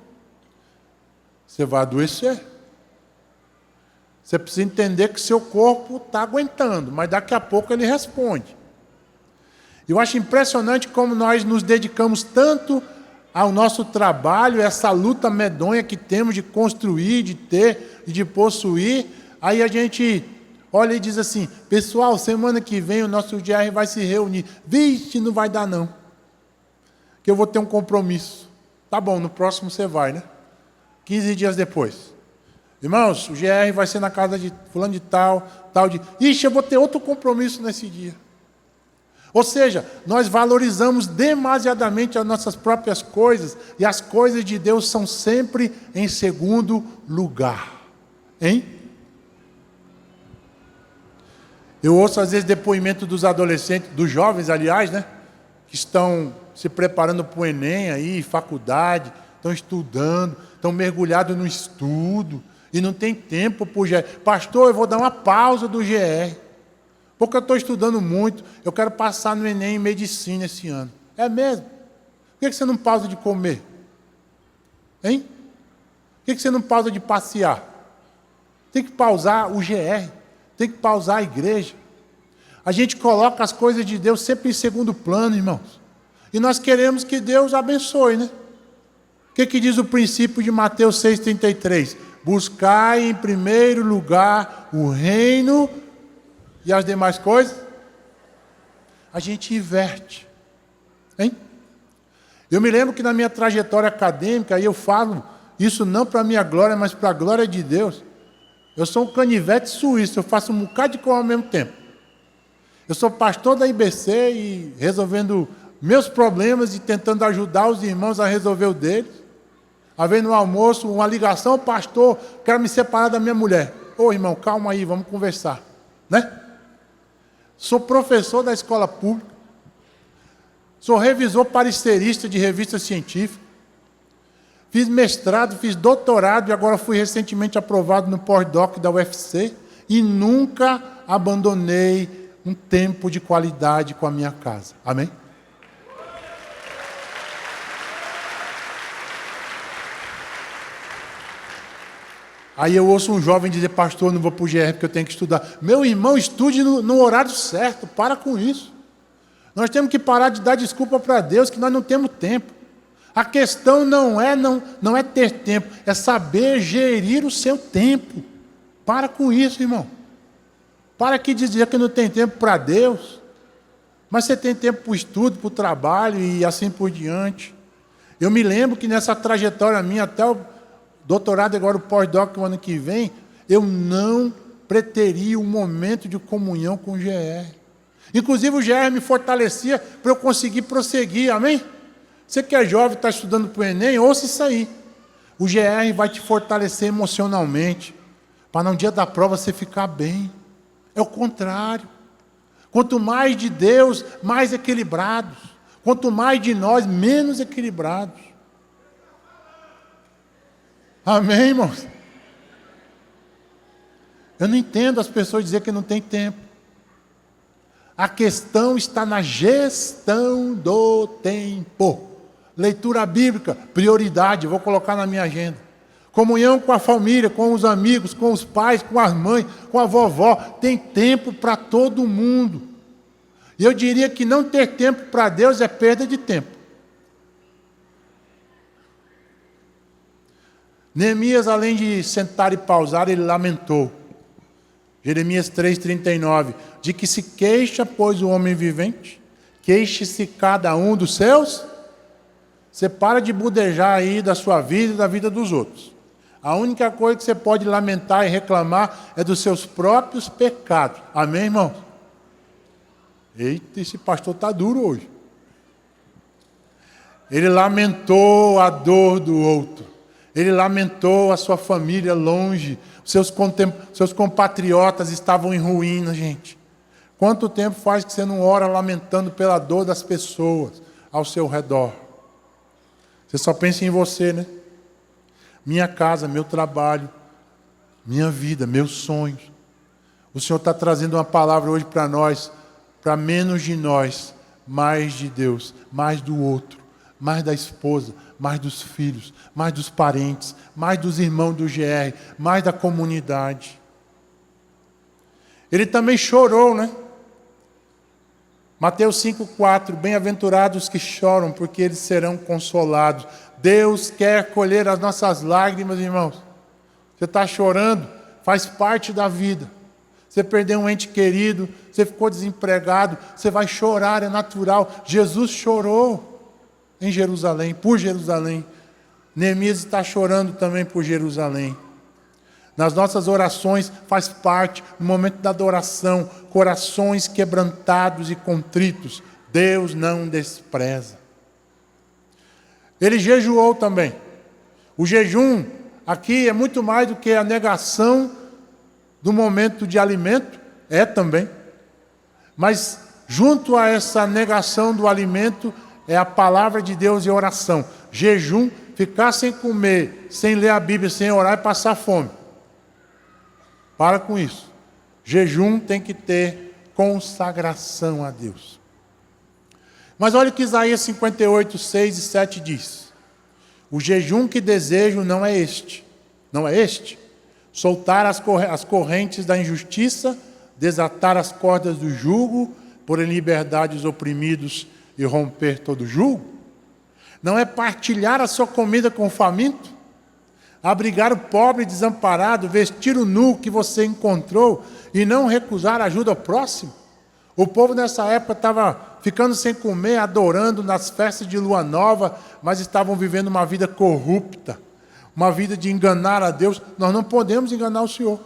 Você vai adoecer. Você precisa entender que seu corpo está aguentando, mas daqui a pouco ele responde. Eu acho impressionante como nós nos dedicamos tanto ao nosso trabalho, essa luta medonha que temos de construir, de ter e de possuir. Aí a gente olha e diz assim, pessoal, semana que vem o nosso GR vai se reunir. Vixe, não vai dar não, que eu vou ter um compromisso. Tá bom, no próximo você vai, né? 15 dias depois. Irmãos, o GR vai ser na casa de fulano de tal de... Ixi, eu vou ter outro compromisso nesse dia. Ou seja, nós valorizamos demasiadamente as nossas próprias coisas e as coisas de Deus são sempre em segundo lugar. Hein? Eu ouço às vezes depoimento dos adolescentes, dos jovens, aliás, né? Que estão se preparando para o Enem aí, faculdade, estão estudando, estão mergulhados no estudo e não tem tempo para o GR. Pastor, eu vou dar uma pausa do GR. Porque eu estou estudando muito, eu quero passar no Enem em medicina esse ano. É mesmo? Por que você não pausa de comer? Hein? Por que você não pausa de passear? Tem que pausar o GR, tem que pausar a igreja. A gente coloca as coisas de Deus sempre em segundo plano, irmãos. E nós queremos que Deus abençoe, né? O que diz o princípio de Mateus 6,33? Buscai em primeiro lugar o reino e as demais coisas. A gente inverte. Hein? Eu me lembro que na minha trajetória acadêmica, e eu falo isso não para a minha glória, mas para a glória de Deus, eu sou um canivete suíço, eu faço um bocado de coisa ao mesmo tempo. Eu sou pastor da IBC e resolvendo meus problemas e tentando ajudar os irmãos a resolver o deles. Havendo no almoço, uma ligação, pastor, quero me separar da minha mulher. Ô irmão, calma aí, vamos conversar. Né? Sou professor da escola pública. Sou revisor parecerista de revista científica. Fiz mestrado, fiz doutorado e agora fui recentemente aprovado no pós-doc da UFC e nunca abandonei um tempo de qualidade com a minha casa. Amém? Aí eu ouço um jovem dizer, pastor, não vou para o GR porque eu tenho que estudar. Meu irmão, estude no horário certo, para com isso. Nós temos que parar de dar desculpa para Deus que nós não temos tempo. A questão não é ter tempo, é saber gerir o seu tempo. Para com isso, irmão. Para que dizer que não tem tempo para Deus. Mas você tem tempo para o estudo, para o trabalho e assim por diante. Eu me lembro que nessa trajetória minha, até o doutorado, agora o pós-doc o ano que vem, eu não preteria um momento de comunhão com o GR. Inclusive o GR me fortalecia para eu conseguir prosseguir, amém? Você que é jovem, está estudando para o Enem, ouça isso aí. O GR vai te fortalecer emocionalmente, para no dia da prova você ficar bem. É o contrário. Quanto mais de Deus, mais equilibrados. Quanto mais de nós, menos equilibrados. Amém, irmãos? Eu não entendo as pessoas dizer que não tem tempo. A questão está na gestão do tempo. Leitura bíblica, prioridade, vou colocar na minha agenda. Comunhão com a família, com os amigos, com os pais, com as mães, com a vovó. Tem tempo para todo mundo. E eu diria que não ter tempo para Deus é perda de tempo. Neemias, além de sentar e pausar, ele lamentou. Jeremias 3,39, de que se queixa, pois, o homem vivente, queixe-se cada um dos seus. Você para de budejar aí da sua vida e da vida dos outros. A única coisa que você pode lamentar e reclamar é dos seus próprios pecados. Amém, irmãos? Eita, esse pastor está duro hoje. Ele lamentou a dor do outro. Ele lamentou a sua família longe. Seus compatriotas estavam em ruína, gente. Quanto tempo faz que você não ora lamentando pela dor das pessoas ao seu redor? Você só pensa em você, né? Minha casa, meu trabalho, minha vida, meus sonhos. O Senhor está trazendo uma palavra hoje para nós, para menos de nós, mais de Deus, mais do outro, mais da esposa, mais dos filhos, mais dos parentes, mais dos irmãos do GR, mais da comunidade. Ele também chorou, né? Mateus 5,4, bem-aventurados que choram, porque eles serão consolados. Deus quer colher as nossas lágrimas, irmãos. Você está chorando, faz parte da vida. Você perdeu um ente querido, você ficou desempregado, você vai chorar, é natural. Jesus chorou em Jerusalém, por Jerusalém. Neemias está chorando também por Jerusalém. Nas nossas orações faz parte, no momento da adoração, corações quebrantados e contritos, Deus não despreza. Ele jejuou também. O jejum aqui é muito mais do que a negação do momento de alimento, é também. Mas junto a essa negação do alimento é a palavra de Deus e oração. Jejum, ficar sem comer, sem ler a Bíblia, sem orar e passar fome. Para com isso. Jejum tem que ter consagração a Deus. Mas olha o que Isaías 58, 6 e 7 diz. O jejum que desejo não é este. Não é este. Soltar as correntes da injustiça, desatar as cordas do jugo, pôr em liberdade os oprimidos e romper todo jugo. Não é partilhar a sua comida com o faminto, abrigar o pobre e desamparado, vestir o nu que você encontrou e não recusar ajuda ao próximo. O povo nessa época estava ficando sem comer, adorando nas festas de lua nova, mas estavam vivendo uma vida corrupta, uma vida de enganar a Deus. Nós não podemos enganar o Senhor.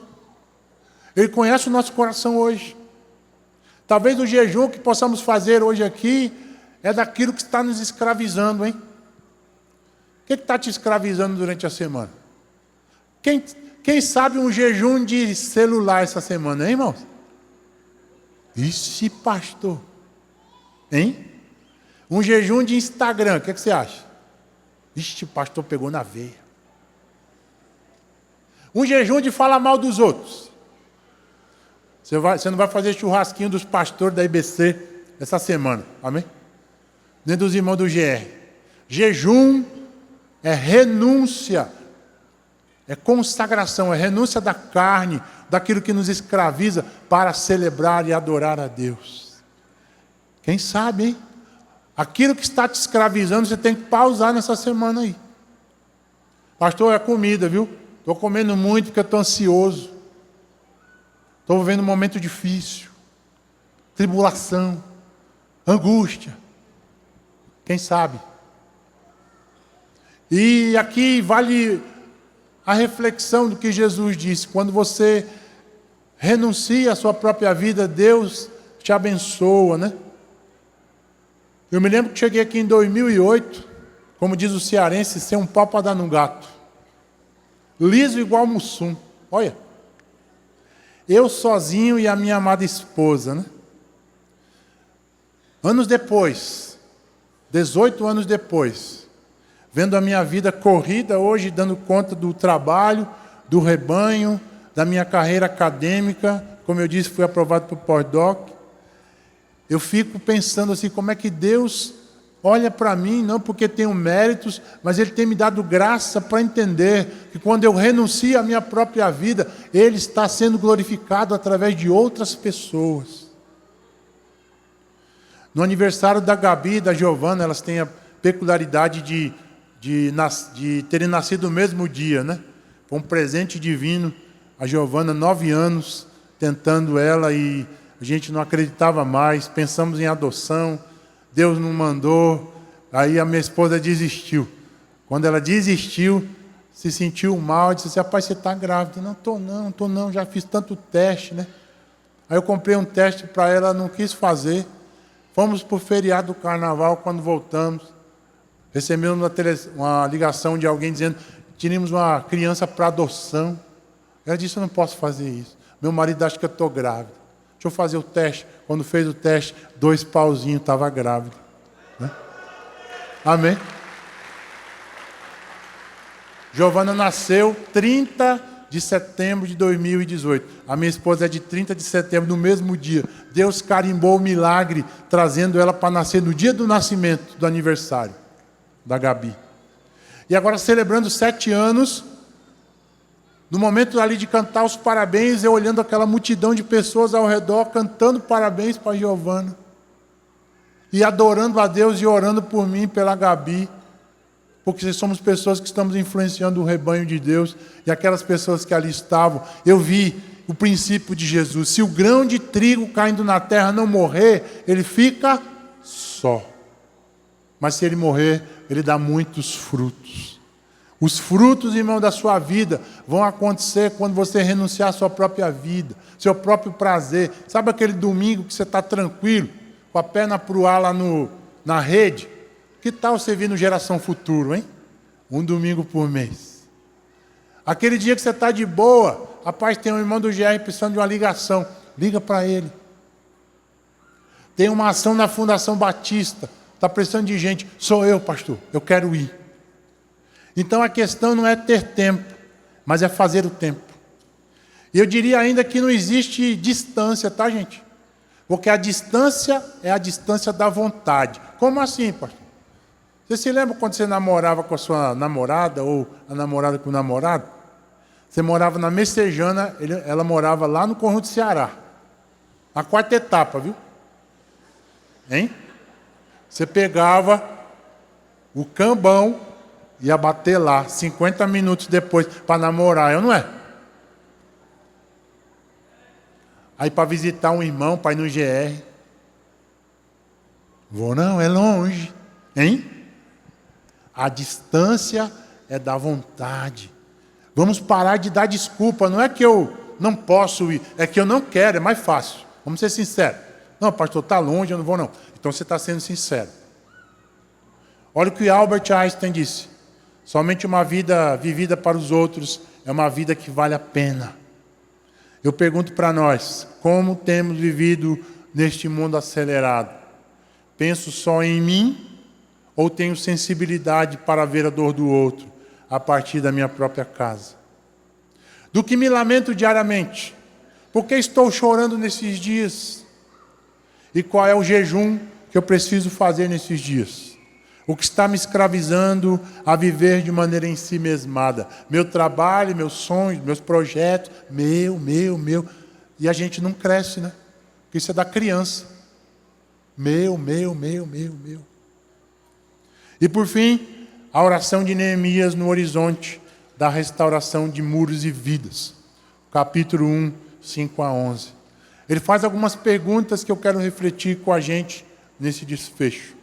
Ele conhece o nosso coração hoje. Talvez o jejum que possamos fazer hoje aqui é daquilo que está nos escravizando, hein? O que está te escravizando durante a semana? Quem sabe um jejum de celular essa semana, hein, irmãos? Ixi, pastor. Hein? Um jejum de Instagram, o que você acha? Ixi, pastor pegou na veia. Um jejum de falar mal dos outros. Você não vai fazer churrasquinho dos pastores da IBC essa semana, amém? Nem dos irmãos do GR. Jejum é renúncia, é consagração, é renúncia da carne, daquilo que nos escraviza, para celebrar e adorar a Deus. Quem sabe, hein? Aquilo que está te escravizando, você tem que pausar nessa semana aí. Pastor, é comida, viu? Estou comendo muito porque estou ansioso. Estou vivendo um momento difícil. Tribulação, angústia. Quem sabe? E aqui vale a reflexão do que Jesus disse. Quando você renuncia à sua própria vida, Deus te abençoa, né? Eu me lembro que cheguei aqui em 2008, como diz o cearense, sem um pau para dar no gato. Liso igual Mussum. Olha. Eu sozinho e a minha amada esposa, né? Anos depois, 18 anos depois, vendo a minha vida corrida hoje, dando conta do trabalho, do rebanho, da minha carreira acadêmica, como eu disse, fui aprovado para o pós-doc. Eu fico pensando assim, como é que Deus olha para mim, não porque tenho méritos, mas Ele tem me dado graça para entender que quando eu renuncio à minha própria vida, Ele está sendo glorificado através de outras pessoas. No aniversário da Gabi e da Giovana, elas têm a peculiaridade de terem nascido no mesmo dia, né? Foi um presente divino. A Giovana, 9 anos, tentando ela, e a gente não acreditava mais. Pensamos em adoção, Deus não mandou. Aí a minha esposa desistiu. Quando ela desistiu, se sentiu mal, disse assim: rapaz, você está grávida? Não estou não, já fiz tanto teste, né? Aí eu comprei um teste para ela, ela não quis fazer. Fomos para o feriado do carnaval. Quando voltamos, recebemos uma ligação de alguém dizendo: tínhamos uma criança para adoção. Ela disse: eu não posso fazer isso. Meu marido acha que eu estou grávida. Deixa eu fazer o teste. Quando fez o teste, 2 pauzinhos, estava grávida. Né? Amém? Giovana nasceu 30 de setembro de 2018. A minha esposa é de 30 de setembro, no mesmo dia. Deus carimbou o milagre, trazendo ela para nascer no dia do nascimento, do aniversário da Gabi. E agora, celebrando 7 anos, no momento ali de cantar os parabéns, eu olhando aquela multidão de pessoas ao redor, cantando parabéns para a Giovana, e adorando a Deus e orando por mim, pela Gabi, porque somos pessoas que estamos influenciando o rebanho de Deus. E aquelas pessoas que ali estavam, eu vi o princípio de Jesus: se o grão de trigo caindo na terra não morrer, ele fica só, mas se ele morrer, ele dá muitos frutos. Os frutos, irmão, da sua vida vão acontecer quando você renunciar à sua própria vida, seu próprio prazer. Sabe aquele domingo que você está tranquilo, com a perna para o ar lá na rede? Que tal você vir no Geração Futuro, hein? Um domingo por mês. Aquele dia que você está de boa, rapaz, tem um irmão do GR precisando de uma ligação. Liga para ele. Tem uma ação na Fundação Batista. Está precisando de gente. Sou eu, pastor. Eu quero ir. Então a questão não é ter tempo, mas é fazer o tempo. E eu diria ainda que não existe distância, tá, gente? Porque a distância é a distância da vontade. Como assim, pastor? Você se lembra quando você namorava com a sua namorada, ou a namorada com o namorado? Você morava na Messejana, ela morava lá no Conjunto Ceará. A 4ª etapa, viu? Hein? Você pegava o cambão, ia bater lá, 50 minutos depois, para namorar, não é? Aí para visitar um irmão, para ir no GR. Vou não, é longe. Hein? A distância é da vontade. Vamos parar de dar desculpa. Não é que eu não posso ir, é que eu não quero, é mais fácil. Vamos ser sinceros. Não, pastor, está longe, eu não vou não. Então você está sendo sincero. Olha o que Albert Einstein disse: somente uma vida vivida para os outros é uma vida que vale a pena. Eu pergunto para nós: como temos vivido neste mundo acelerado? Penso só em mim, ou tenho sensibilidade para ver a dor do outro a partir da minha própria casa? Do que me lamento diariamente? Por que estou chorando nesses dias? E qual é o jejum que eu preciso fazer nesses dias? O que está me escravizando a viver de maneira ensimesmada? Meu trabalho, meus sonhos, meus projetos, meu. E a gente não cresce, né? Porque isso é da criança. Meu. E por fim, a oração de Neemias no horizonte da restauração de muros e vidas. Capítulo 1, 5 a 11. Ele faz algumas perguntas que eu quero refletir com a gente nesse desfecho.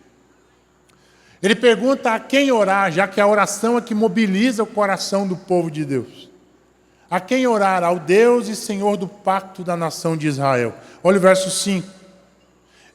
Ele pergunta a quem orar, já que a oração é que mobiliza o coração do povo de Deus. A quem orar? Ao Deus e Senhor do pacto da nação de Israel. Olha o verso 5.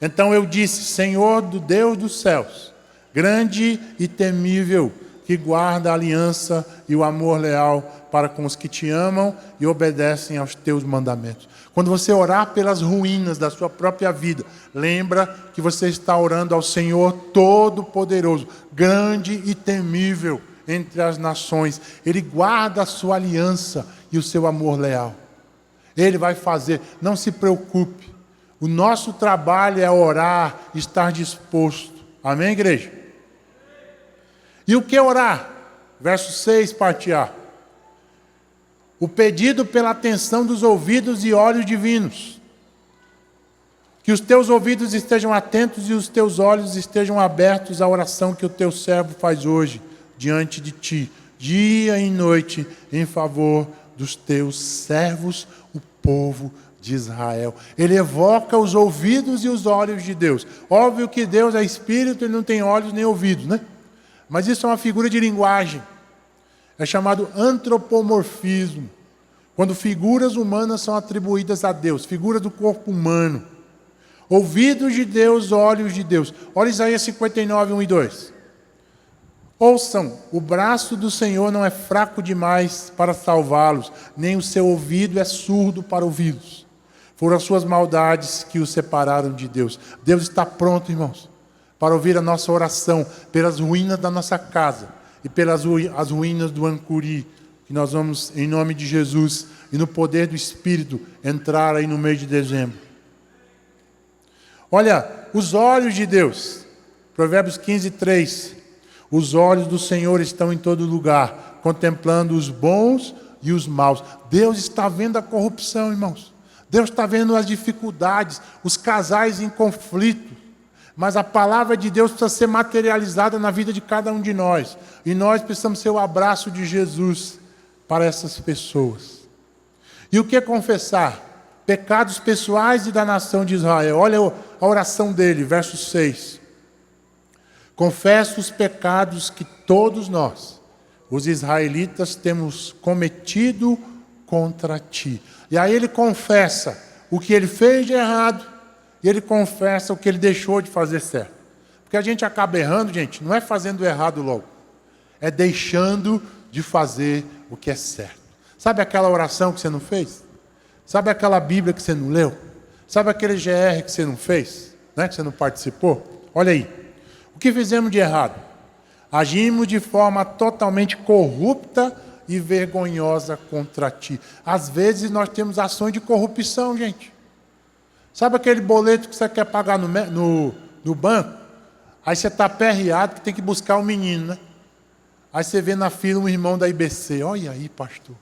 Então eu disse: Senhor do Deus dos céus, grande e temível, que guarda a aliança e o amor leal para com os que te amam e obedecem aos teus mandamentos. Quando você orar pelas ruínas da sua própria vida, lembra que você está orando ao Senhor Todo-Poderoso, grande e temível entre as nações. Ele guarda a sua aliança e o seu amor leal. Ele vai fazer, não se preocupe. O nosso trabalho é orar, estar disposto. Amém, igreja? E o que orar? Verso 6, parte A. O pedido pela atenção dos ouvidos e olhos divinos. Que os teus ouvidos estejam atentos e os teus olhos estejam abertos à oração que o teu servo faz hoje, diante de ti, dia e noite, em favor dos teus servos, o povo de Israel. Ele evoca os ouvidos e os olhos de Deus. Óbvio que Deus é espírito, ele não tem olhos nem ouvidos, né? Mas isso é uma figura de linguagem. É chamado antropomorfismo. Quando figuras humanas são atribuídas a Deus, figuras do corpo humano. Ouvidos de Deus, olhos de Deus. Olha Isaías 59, 1 e 2. Ouçam, o braço do Senhor não é fraco demais para salvá-los, nem o seu ouvido é surdo para ouvi-los. Foram as suas maldades que os separaram de Deus. Deus está pronto, irmãos, para ouvir a nossa oração pelas ruínas da nossa casa e pelas as ruínas do Ancuri, que nós vamos, em nome de Jesus e no poder do Espírito, entrar aí no mês de dezembro. Olha, os olhos de Deus, Provérbios 15, 3. Os olhos do Senhor estão em todo lugar, contemplando os bons e os maus. Deus está vendo a corrupção, irmãos. Deus está vendo as dificuldades, os casais em conflito. Mas a palavra de Deus precisa ser materializada na vida de cada um de nós. E nós precisamos ser o abraço de Jesus para essas pessoas. E o que confessar? Pecados pessoais e da nação de Israel. Olha a oração dele, verso 6. Confesso os pecados que todos nós, os israelitas, temos cometido contra ti. E aí ele confessa o que ele fez de errado e ele confessa o que ele deixou de fazer certo. Porque a gente acaba errando, gente, não é fazendo errado logo. É deixando de fazer o que é certo. Sabe aquela oração que você não fez? Sabe aquela Bíblia que você não leu? Sabe aquele GR que você não fez? Né? Que você não participou? Olha aí. O que fizemos de errado? Agimos de forma totalmente corrupta e vergonhosa contra ti. Às vezes nós temos ações de corrupção, gente. Sabe aquele boleto que você quer pagar no banco? Aí você está aperreado que tem que buscar o menino, né? Aí você vê na fila um irmão da IBC. Olha aí, pastor.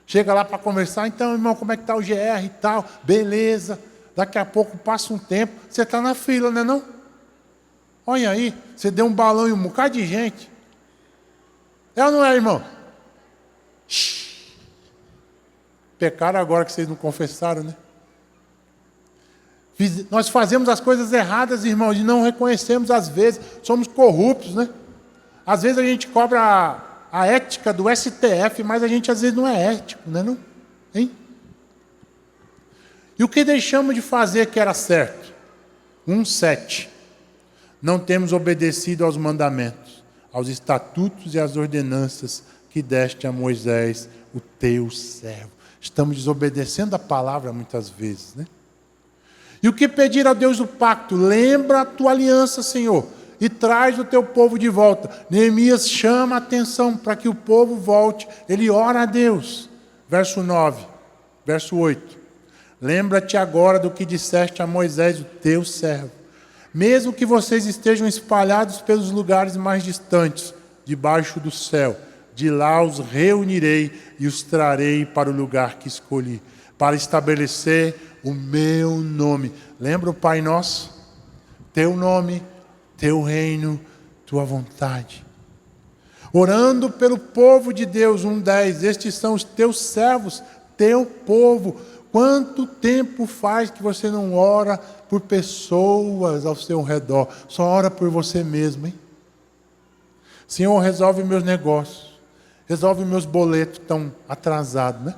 Chega lá para conversar. Então, irmão, como é que está o GR e tal? Beleza. Daqui a pouco passa um tempo. Você está na fila, né não? Olha aí. Você deu um balão e um bocado de gente. É ou não é, irmão? Shhh. Pecaram agora que vocês não confessaram, né? Nós fazemos as coisas erradas, irmãos, e não reconhecemos às vezes. Somos corruptos, né? Às vezes a gente cobra a ética do STF, mas a gente às vezes não é ético, né, não? Hein? E o que deixamos de fazer que era certo? 1:7. Não temos obedecido aos mandamentos, aos estatutos e às ordenanças que deste a Moisés, o teu servo. Estamos desobedecendo a palavra muitas vezes, né? E o que pedir a Deus do pacto? Lembra a tua aliança, Senhor, e traz o teu povo de volta. Neemias chama a atenção para que o povo volte. Ele ora a Deus. Verso 9, verso 8. Lembra-te agora do que disseste a Moisés, o teu servo. Mesmo que vocês estejam espalhados pelos lugares mais distantes, debaixo do céu, de lá os reunirei e os trarei para o lugar que escolhi, para estabelecer o meu nome. Lembra o Pai Nosso? Teu nome, teu reino, tua vontade. Orando pelo povo de Deus, 1:10. Estes são os teus servos, teu povo. Quanto tempo faz que você não ora por pessoas ao seu redor? Só ora por você mesmo, hein? Senhor, resolve meus negócios. Resolve meus boletos que estão atrasados, né?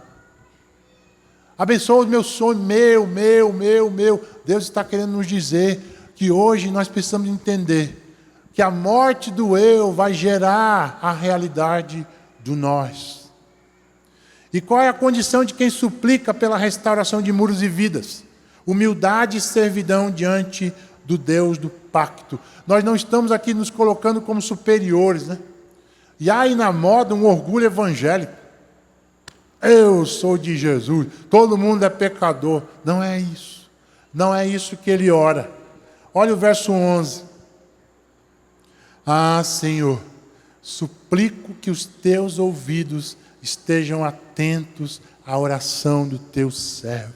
Abençoa os meus sonhos, meu. Deus está querendo nos dizer que hoje nós precisamos entender que a morte do eu vai gerar a realidade do nós. E qual é a condição de quem suplica pela restauração de muros e vidas? Humildade e servidão diante do Deus do pacto. Nós não estamos aqui nos colocando como superiores, né? E há aí na moda um orgulho evangélico. Eu sou de Jesus, todo mundo é pecador. Não é isso. Não é isso que ele ora. Olha o verso 11. Ah, Senhor, suplico que os teus ouvidos estejam atentos à oração do teu servo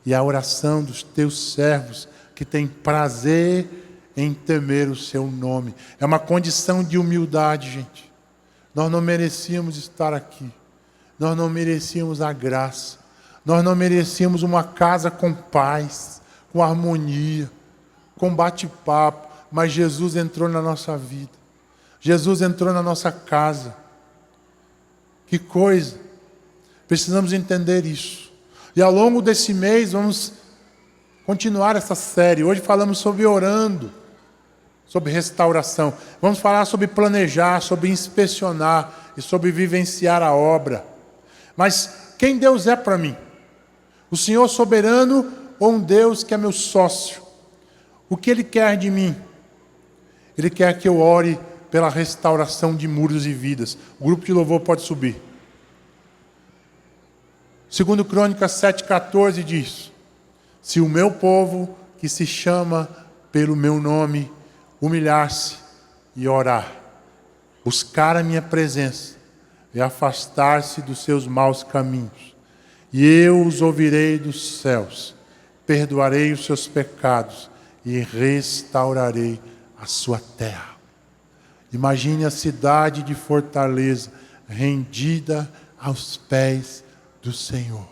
e a oração dos teus servos que têm prazer em temer o seu nome. É uma condição de humildade, gente. Nós não merecíamos estar aqui. Nós não merecíamos a graça. Nós não merecíamos uma casa com paz, com harmonia, com bate-papo. Mas Jesus entrou na nossa vida. Jesus entrou na nossa casa. Que coisa! Precisamos entender isso. E ao longo desse mês vamos continuar essa série. Hoje falamos sobre orando, sobre restauração. Vamos falar sobre planejar, sobre inspecionar e sobre vivenciar a obra. Mas quem Deus é para mim? O Senhor soberano ou um Deus que é meu sócio? O que Ele quer de mim? Ele quer que eu ore pela restauração de muros e vidas. O grupo de louvor pode subir. 2 Crônicas 7,14 diz: se o meu povo, que se chama pelo meu nome, humilhar-se e orar, buscar a minha presença e afastar-se dos seus maus caminhos, e eu os ouvirei dos céus, perdoarei os seus pecados e restaurarei a sua terra. Imagine a cidade de Fortaleza rendida aos pés do Senhor.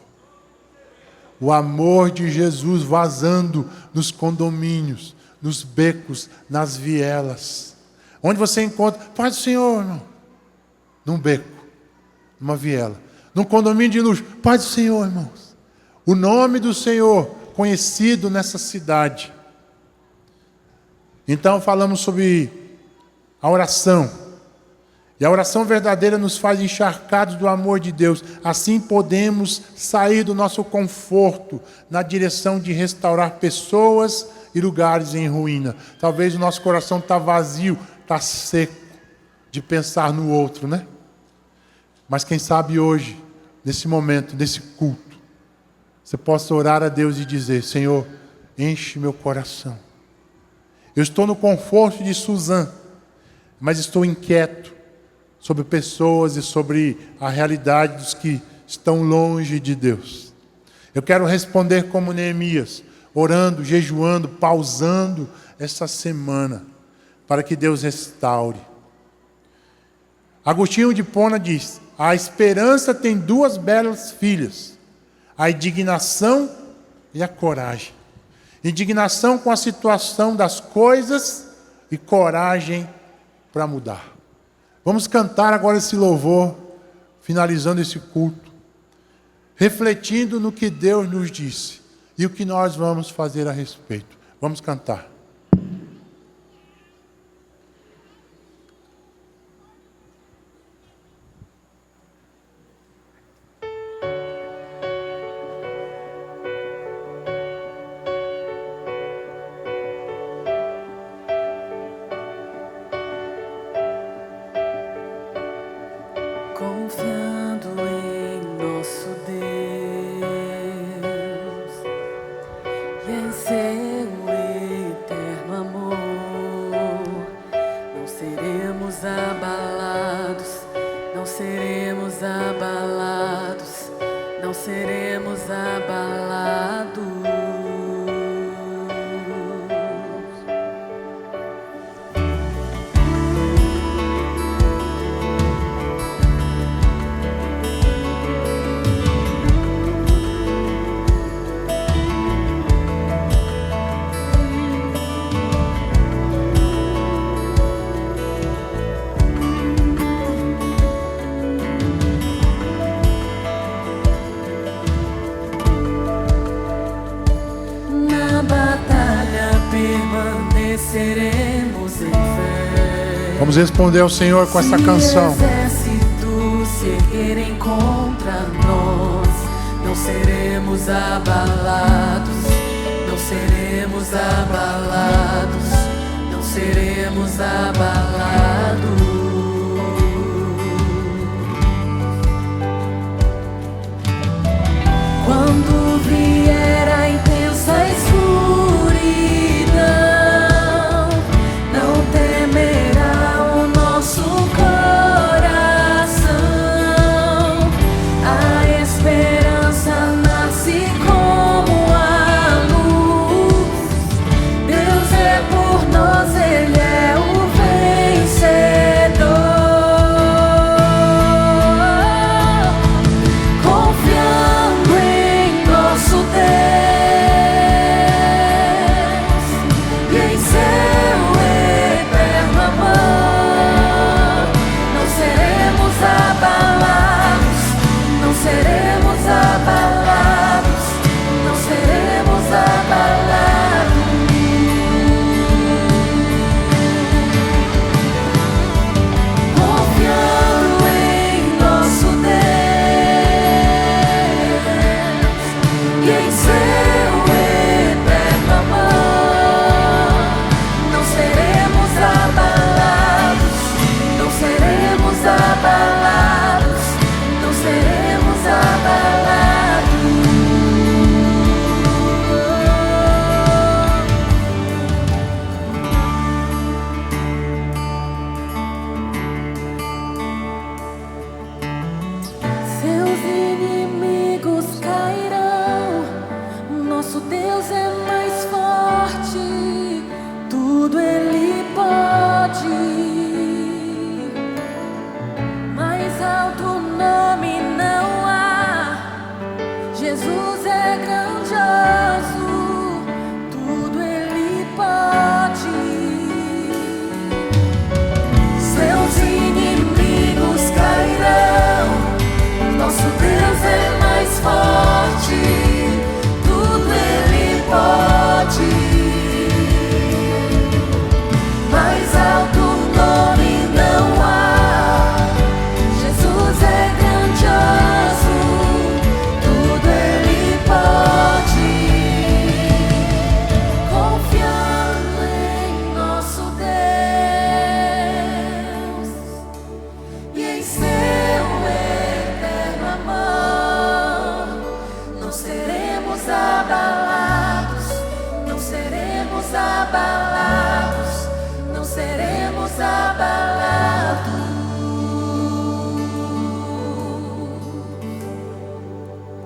O amor de Jesus vazando nos condomínios, nos becos, nas vielas. Onde você encontra, paz do Senhor, irmão. Num beco, numa viela. Num condomínio de luxo, paz do Senhor, irmãos. O nome do Senhor conhecido nessa cidade. Então falamos sobre a oração. E a oração verdadeira nos faz encharcados do amor de Deus. Assim podemos sair do nosso conforto na direção de restaurar pessoas e lugares em ruína. Talvez o nosso coração está vazio, está seco de pensar no outro, né? Mas quem sabe hoje, nesse momento, nesse culto, você possa orar a Deus e dizer: Senhor, enche meu coração. Eu estou no conforto de Suzã, mas estou inquieto sobre pessoas e sobre a realidade dos que estão longe de Deus. Eu quero responder como Neemias, orando, jejuando, pausando essa semana, para que Deus restaure. Agostinho de Hipona diz: a esperança tem duas belas filhas, a indignação e a coragem. Indignação com a situação das coisas e coragem para mudar. Vamos cantar agora esse louvor, finalizando esse culto, refletindo no que Deus nos disse e o que nós vamos fazer a respeito. Vamos cantar. Confiando em nosso Deus e em seu eterno amor, não seremos abalados, não seremos abalados, não seremos abalados. Permaneceremos em fé. Vamos responder ao Senhor com essa canção. Se exércitos se erguerem contra nós, não seremos abalados, não seremos abalados, não seremos abalados. Quando vier a intensa escuridão, não temerá o nosso coração. A esperança nasce como a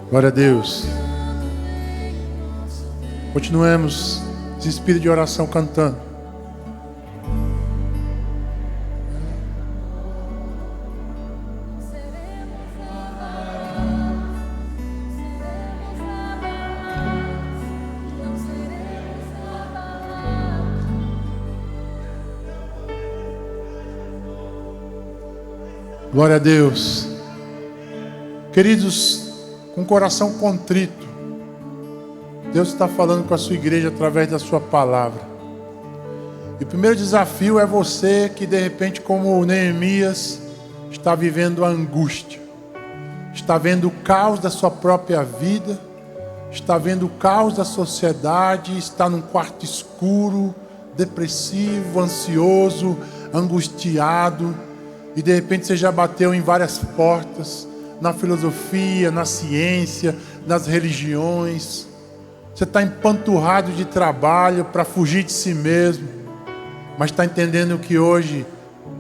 Glória a Deus. Continuemos esse espírito de oração cantando. Glória a Deus. Queridos, com o coração contrito, Deus está falando com a sua igreja através da sua palavra. E o primeiro desafio é você que de repente, como Neemias, está vivendo a angústia, está vendo o caos da sua própria vida, está vendo o caos da sociedade, está num quarto escuro, depressivo, ansioso, angustiado, e de repente você já bateu em várias portas, na filosofia, na ciência, nas religiões. Você está empanturrado de trabalho para fugir de si mesmo, mas está entendendo que hoje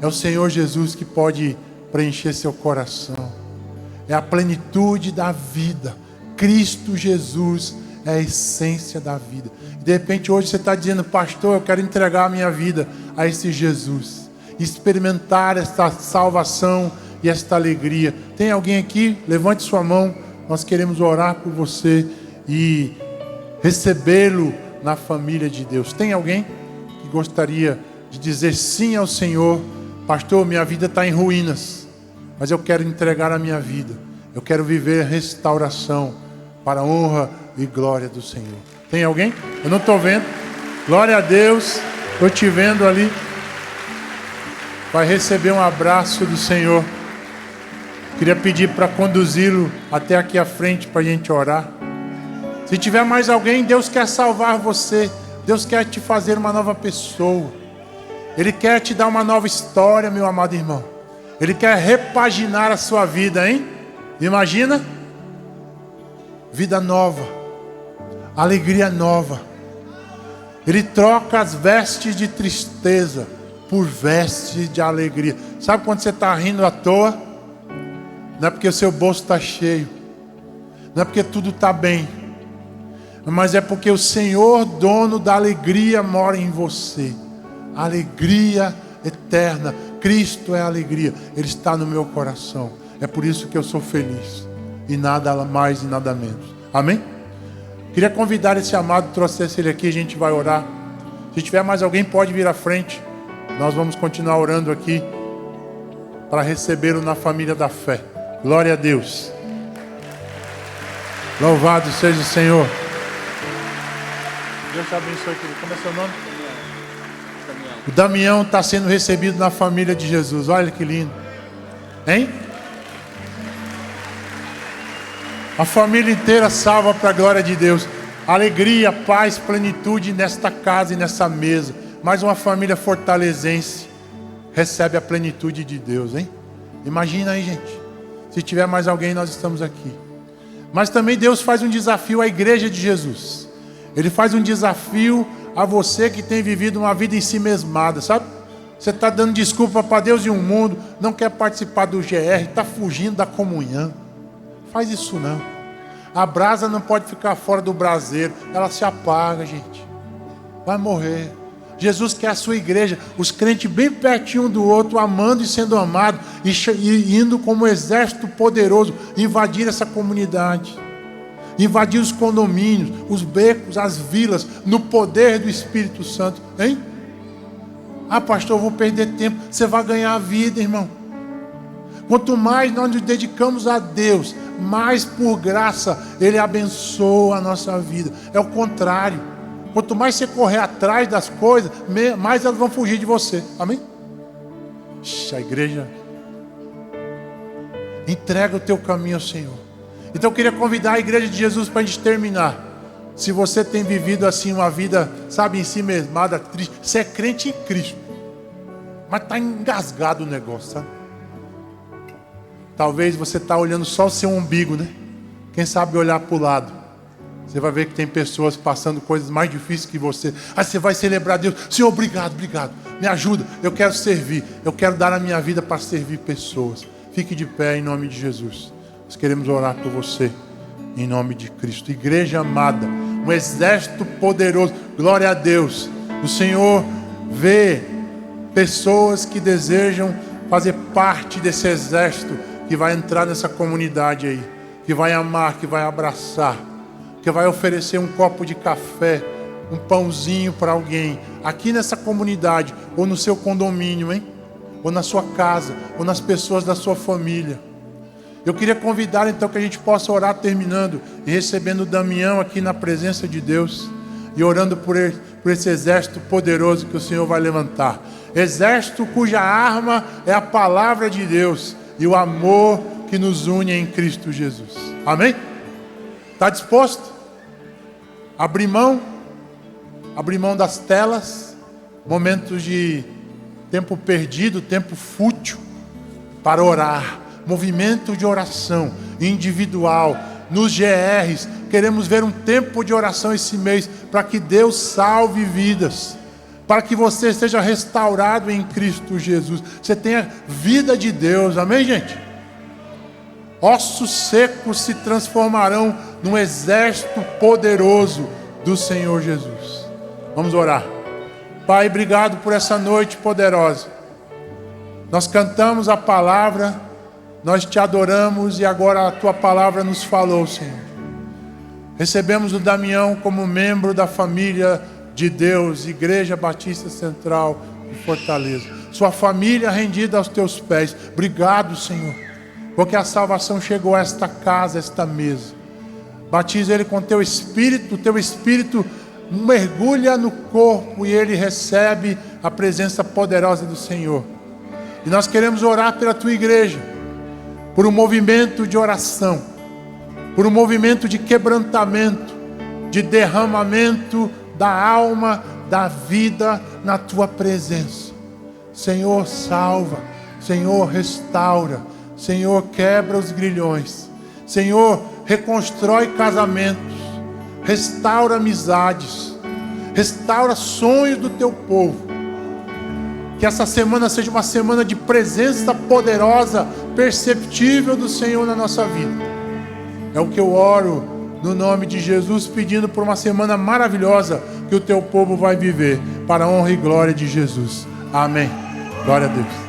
é o Senhor Jesus que pode preencher seu coração. É a plenitude da vida. Cristo Jesus é a essência da vida. De repente hoje você está dizendo: pastor, eu quero entregar a minha vida a esse Jesus, experimentar esta salvação e esta alegria. Tem alguém aqui? Levante sua mão. Nós queremos orar por você e recebê-lo na família de Deus. Tem alguém que gostaria de dizer sim ao Senhor? Pastor, minha vida está em ruínas, mas eu quero entregar a minha vida. Eu quero viver a restauração para a honra e glória do Senhor. Tem alguém? Eu não estou vendo. Glória a Deus. Estou te vendo ali. Vai receber um abraço do Senhor. Queria pedir para conduzi-lo até aqui à frente para a gente orar. Se tiver mais alguém, Deus quer salvar você. Deus quer te fazer uma nova pessoa. Ele quer te dar uma nova história, meu amado irmão. Ele quer repaginar a sua vida, hein? Imagina? Vida nova. Alegria nova. Ele troca as vestes de tristeza por vestes de alegria. Sabe quando você está rindo à toa? Não é porque o seu bolso está cheio. Não é porque tudo está bem. Mas é porque o Senhor, dono da alegria, mora em você. Alegria eterna. Cristo é alegria. Ele está no meu coração. É por isso que eu sou feliz. E nada mais e nada menos. Amém? Queria convidar esse amado, trouxesse ele aqui, a gente vai orar. Se tiver mais alguém, pode vir à frente. Nós vamos continuar orando aqui para recebê-lo na família da fé. Glória a Deus. Louvado seja o Senhor. Deus te abençoe, querido. Como é seu nome? O Damião está sendo recebido na família de Jesus. Olha que lindo. Hein? A família inteira salva para a glória de Deus. Alegria, paz, plenitude nesta casa e nessa mesa. Mais uma família fortalezense recebe a plenitude de Deus, hein? Imagina aí, gente. Se tiver mais alguém, nós estamos aqui. Mas também Deus faz um desafio à igreja de Jesus. Ele faz um desafio a você que tem vivido uma vida ensimesmada, sabe? Você está dando desculpa para Deus e o mundo, não quer participar do GR, está fugindo da comunhão. Faz isso não. A brasa não pode ficar fora do braseiro, ela se apaga, gente. Vai morrer. Jesus quer a sua igreja, os crentes bem pertinho um do outro, amando e sendo amado, e indo como um exército poderoso, invadir essa comunidade, invadir os condomínios, os becos, as vilas, no poder do Espírito Santo, hein? Ah, pastor, eu vou perder tempo. Você vai ganhar a vida, irmão. Quanto mais nós nos dedicamos a Deus, mais por graça Ele abençoa a nossa vida. É o contrário. Quanto mais você correr atrás das coisas, mais elas vão fugir de você. Amém? A igreja entrega o teu caminho ao Senhor. Então eu queria convidar a igreja de Jesus para a gente terminar. Se você tem vivido assim uma vida, sabe, em si mesmada, triste, você é crente em Cristo, mas está engasgado o negócio, sabe? Talvez você está olhando só o seu umbigo, né? Quem sabe olhar para o lado. Você vai ver que tem pessoas passando coisas mais difíceis que você. Aí você vai celebrar a Deus. Senhor, obrigado, obrigado. Me ajuda. Eu quero servir. Eu quero dar a minha vida para servir pessoas. Fique de pé em nome de Jesus. Nós queremos orar por você. em nome de Cristo. Igreja amada, um exército poderoso, glória a Deus. O Senhor vê pessoas que desejam fazer parte desse exército que vai entrar nessa comunidade aí, que vai amar, que vai abraçar, que vai oferecer um copo de café, um pãozinho para alguém, aqui nessa comunidade, ou no seu condomínio, hein? Ou na sua casa, ou nas pessoas da sua família. Eu queria convidar então que a gente possa orar terminando e recebendo o Damião aqui na presença de Deus e orando por esse exército poderoso que o Senhor vai levantar. Exército cuja arma é a palavra de Deus e o amor que nos une em Cristo Jesus. Amém? Está disposto? Abrir mão das telas, momentos de tempo perdido, tempo fútil, para orar. Movimento de oração individual, nos GRs. Queremos ver um tempo de oração esse mês, para que Deus salve vidas, para que você seja restaurado em Cristo Jesus, você tenha vida de Deus, amém, gente? Ossos secos se transformarão num exército poderoso do Senhor Jesus. Vamos orar. Pai, obrigado por essa noite poderosa. Nós cantamos a palavra, nós te adoramos e agora a tua palavra nos falou, Senhor. Recebemos o Damião como membro da família de Deus, Igreja Batista Central de Fortaleza. Sua família rendida aos teus pés. Obrigado, Senhor, porque a salvação chegou a esta casa, a esta mesa. Batiza ele com teu Espírito mergulha no corpo e ele recebe a presença poderosa do Senhor. E nós queremos orar pela tua igreja, por um movimento de oração, por um movimento de quebrantamento, de derramamento da alma, da vida na tua presença. Senhor, salva, Senhor, restaura, Senhor, quebra os grilhões, Senhor, reconstrói casamentos, restaura amizades, restaura sonhos do teu povo. Que essa semana seja uma semana de presença poderosa, perceptível do Senhor na nossa vida. É o que eu oro no nome de Jesus, pedindo por uma semana maravilhosa que o teu povo vai viver, para a honra e glória de Jesus. Amém. Glória a Deus.